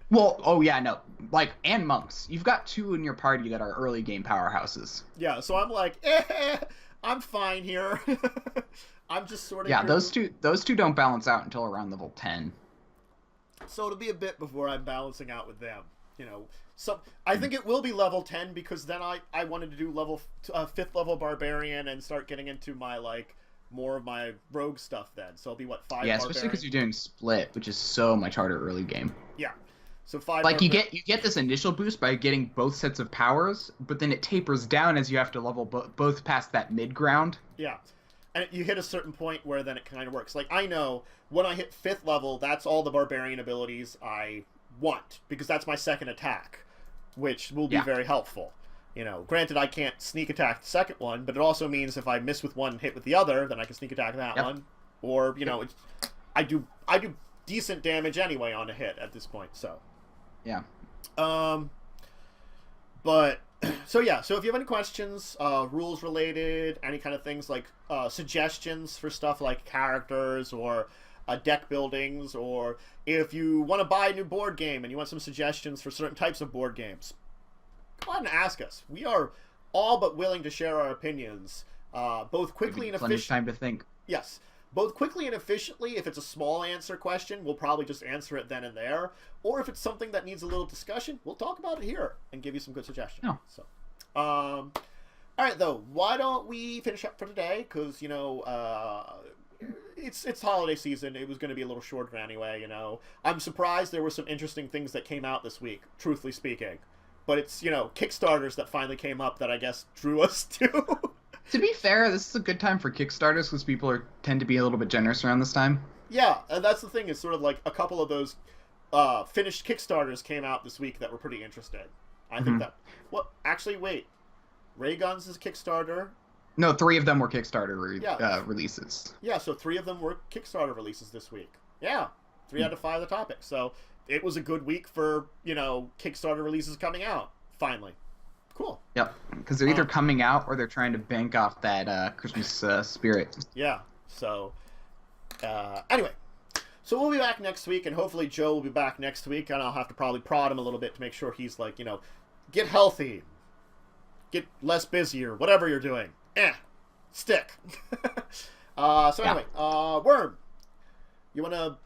Speaker 2: Well, oh yeah, no, like, and monks. You've got 2 in your party that are early game powerhouses.
Speaker 1: Yeah, so I'm like, I'm fine here. I'm just sort of
Speaker 2: those two don't balance out until around level 10.
Speaker 1: So it'll be a bit before I'm balancing out with them. You know, so I think it will be level 10 because then I wanted to do level 5th level barbarian and start getting into my, like, more of my rogue stuff then. So it'll be what, 5
Speaker 2: Yeah,
Speaker 1: barbarian?
Speaker 2: especially because you're doing split, which is so much harder early game.
Speaker 1: Yeah. So 5
Speaker 2: like you get this initial boost by getting both sets of powers, but then it tapers down as you have to level both past that mid ground.
Speaker 1: Yeah. And you hit a certain point where then it kind of works. Like, I know when I hit 5th level, that's all the barbarian abilities I want, because that's my second attack, which will be very helpful. You know, granted, I can't sneak attack the second one, but it also means if I miss with one and hit with the other, then I can sneak attack that one. Or, you know, I do decent damage anyway on a hit at this point, so.
Speaker 2: Yeah.
Speaker 1: But, so yeah, so if you have any questions, rules related, any kind of things like suggestions for stuff like characters or deck buildings, or if you want to buy a new board game and you want some suggestions for certain types of board games, go ahead and ask us. We are all but willing to share our opinions, both quickly and efficiently.
Speaker 2: Plenty of time to think.
Speaker 1: Yes. Both quickly and efficiently. If it's a small answer question, we'll probably just answer it then and there. Or if it's something that needs a little discussion, we'll talk about it here and give you some good suggestions.
Speaker 2: Oh.
Speaker 1: So, all right, though, why don't we finish up for today? Because, you know, it's holiday season. It was going to be a little shorter anyway, you know. I'm surprised there were some interesting things that came out this week, truthfully speaking. But it's, you know, Kickstarters that finally came up that I guess drew us to.
Speaker 2: To be fair, this is a good time for Kickstarters because people tend to be a little bit generous around this time.
Speaker 1: Yeah, and that's the thing. Is sort of like a couple of those finished Kickstarters came out this week that were pretty interesting. I think that... Well, actually, wait. Rayguns is Kickstarter.
Speaker 2: No, 3 of them were Kickstarter releases.
Speaker 1: Yeah, so 3 of them were Kickstarter releases this week. Yeah, 3 out of 5 of the topics. So it was a good week for, you know, Kickstarter releases coming out, finally. Cool.
Speaker 2: Yep, because they're either coming out or they're trying to bank off that Christmas spirit.
Speaker 1: Yeah, so anyway. So we'll be back next week, and hopefully Joe will be back next week, and I'll have to probably prod him a little bit to make sure he's, like, you know, get healthy, get less busy, or whatever you're doing. Stick. Anyway, Wyrm, you want to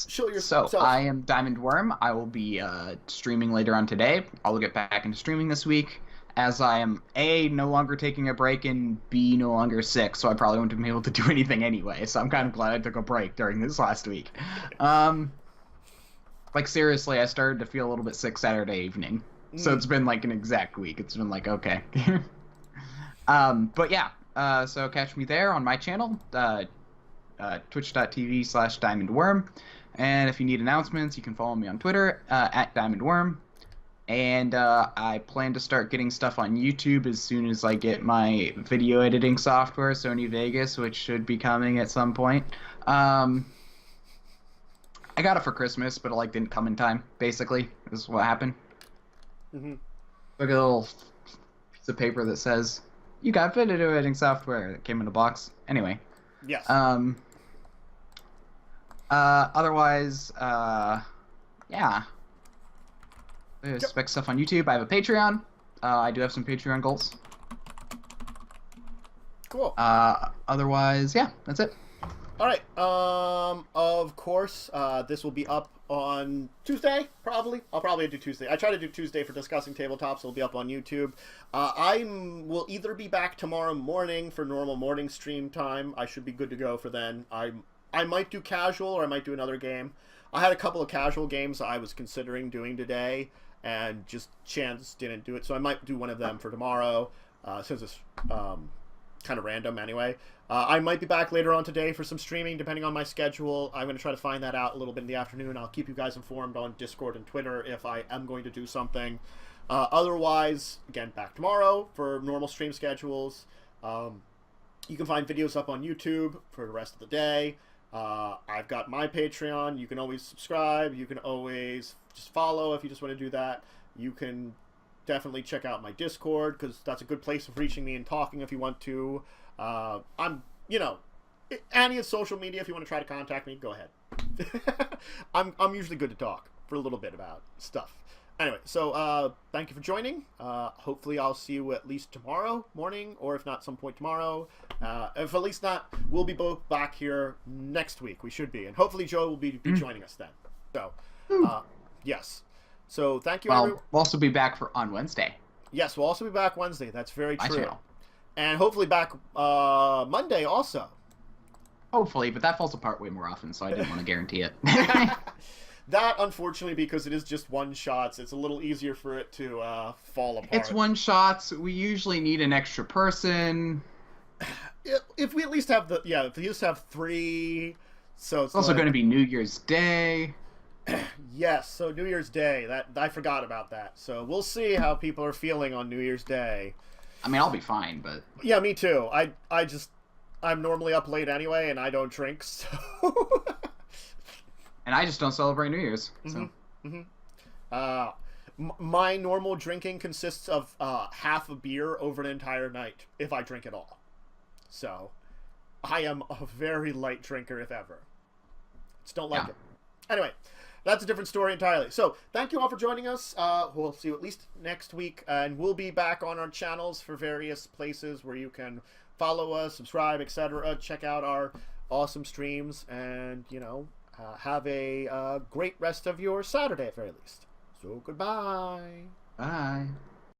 Speaker 1: show yourself?
Speaker 2: So I am Diamond Wyrm. I will be streaming later on today. I'll get back into streaming this week, as I am A, no longer taking a break, and B, no longer sick, so I probably wouldn't be able to do anything anyway, so I'm kind of glad I took a break during this last week. Like, seriously, I started to feel a little bit sick Saturday evening, so it's been like an exact week. It's been like, okay. But yeah, so catch me there on my channel, twitch.tv/DiamondWyrm, and if you need announcements, you can follow me on Twitter, @DiamondWyrm. And I plan to start getting stuff on YouTube as soon as I get my video editing software, Sony Vegas, which should be coming at some point. I got it for Christmas, but it like didn't come in time. Basically, is what happened. Look at a little piece of paper that says you got video editing software that came in a box. Anyway.
Speaker 1: Yes.
Speaker 2: Otherwise, yeah. I expect stuff on YouTube. I have a Patreon. I do have some Patreon goals.
Speaker 1: Cool.
Speaker 2: Otherwise, yeah, that's it.
Speaker 1: All right. Of course, this will be up on Tuesday, probably. I'll probably do Tuesday. I try to do Tuesday for Discussing Tabletop, so it'll be up on YouTube. I will either be back tomorrow morning for normal morning stream time. I should be good to go for then. I might do casual, or I might do another game. I had a couple of casual games I was considering doing today, and just chance didn't do it, so I might do one of them for tomorrow, since it's kind of random anyway. I might be back later on today for some streaming, depending on my schedule. I'm going to try to find that out a little bit in the afternoon. I'll keep you guys informed on Discord and Twitter if I am going to do something. Otherwise, again, back tomorrow for normal stream schedules. You can find videos up on YouTube for the rest of the day. I've got my Patreon. You can always subscribe. You can always just follow if you just want to do that. You can definitely check out my Discord, because that's a good place of reaching me and talking if you want to. I'm, any of social media, if you want to try to contact me, go ahead. I'm usually good to talk for a little bit about stuff. Anyway, so thank you for joining. Hopefully I'll see you at least tomorrow morning, or if not, some point tomorrow. If at least not, we'll be both back here next week. We should be. And hopefully Joe will be joining us then. So, yes. So thank you, everyone.
Speaker 2: We'll also be back on Wednesday.
Speaker 1: Yes, we'll also be back Wednesday. That's very
Speaker 2: My
Speaker 1: true.
Speaker 2: channel.
Speaker 1: And hopefully back Monday also.
Speaker 2: Hopefully, but that falls apart way more often, so I didn't want to guarantee it.
Speaker 1: That, unfortunately, because it is just one shots, it's a little easier for it to fall apart.
Speaker 2: It's one shots. We usually need an extra person.
Speaker 1: If we at least have if we just have 3, so
Speaker 2: it's also going to be New Year's Day.
Speaker 1: Yes, so New Year's Day. That I forgot about that. So we'll see how people are feeling on New Year's Day.
Speaker 2: I mean, I'll be fine, but
Speaker 1: yeah, me too. I'm normally up late anyway, and I don't drink, so.
Speaker 2: And I just don't celebrate New Year's. So.
Speaker 1: My normal drinking consists of half a beer over an entire night, if I drink at all. So, I am a very light drinker, if ever. Just don't like it. Anyway, that's a different story entirely. So, thank you all for joining us. We'll see you at least next week, and we'll be back on our channels for various places where you can follow us, subscribe, etc. Check out our awesome streams, and, have a great rest of your Saturday at very least. So, goodbye.
Speaker 2: Bye.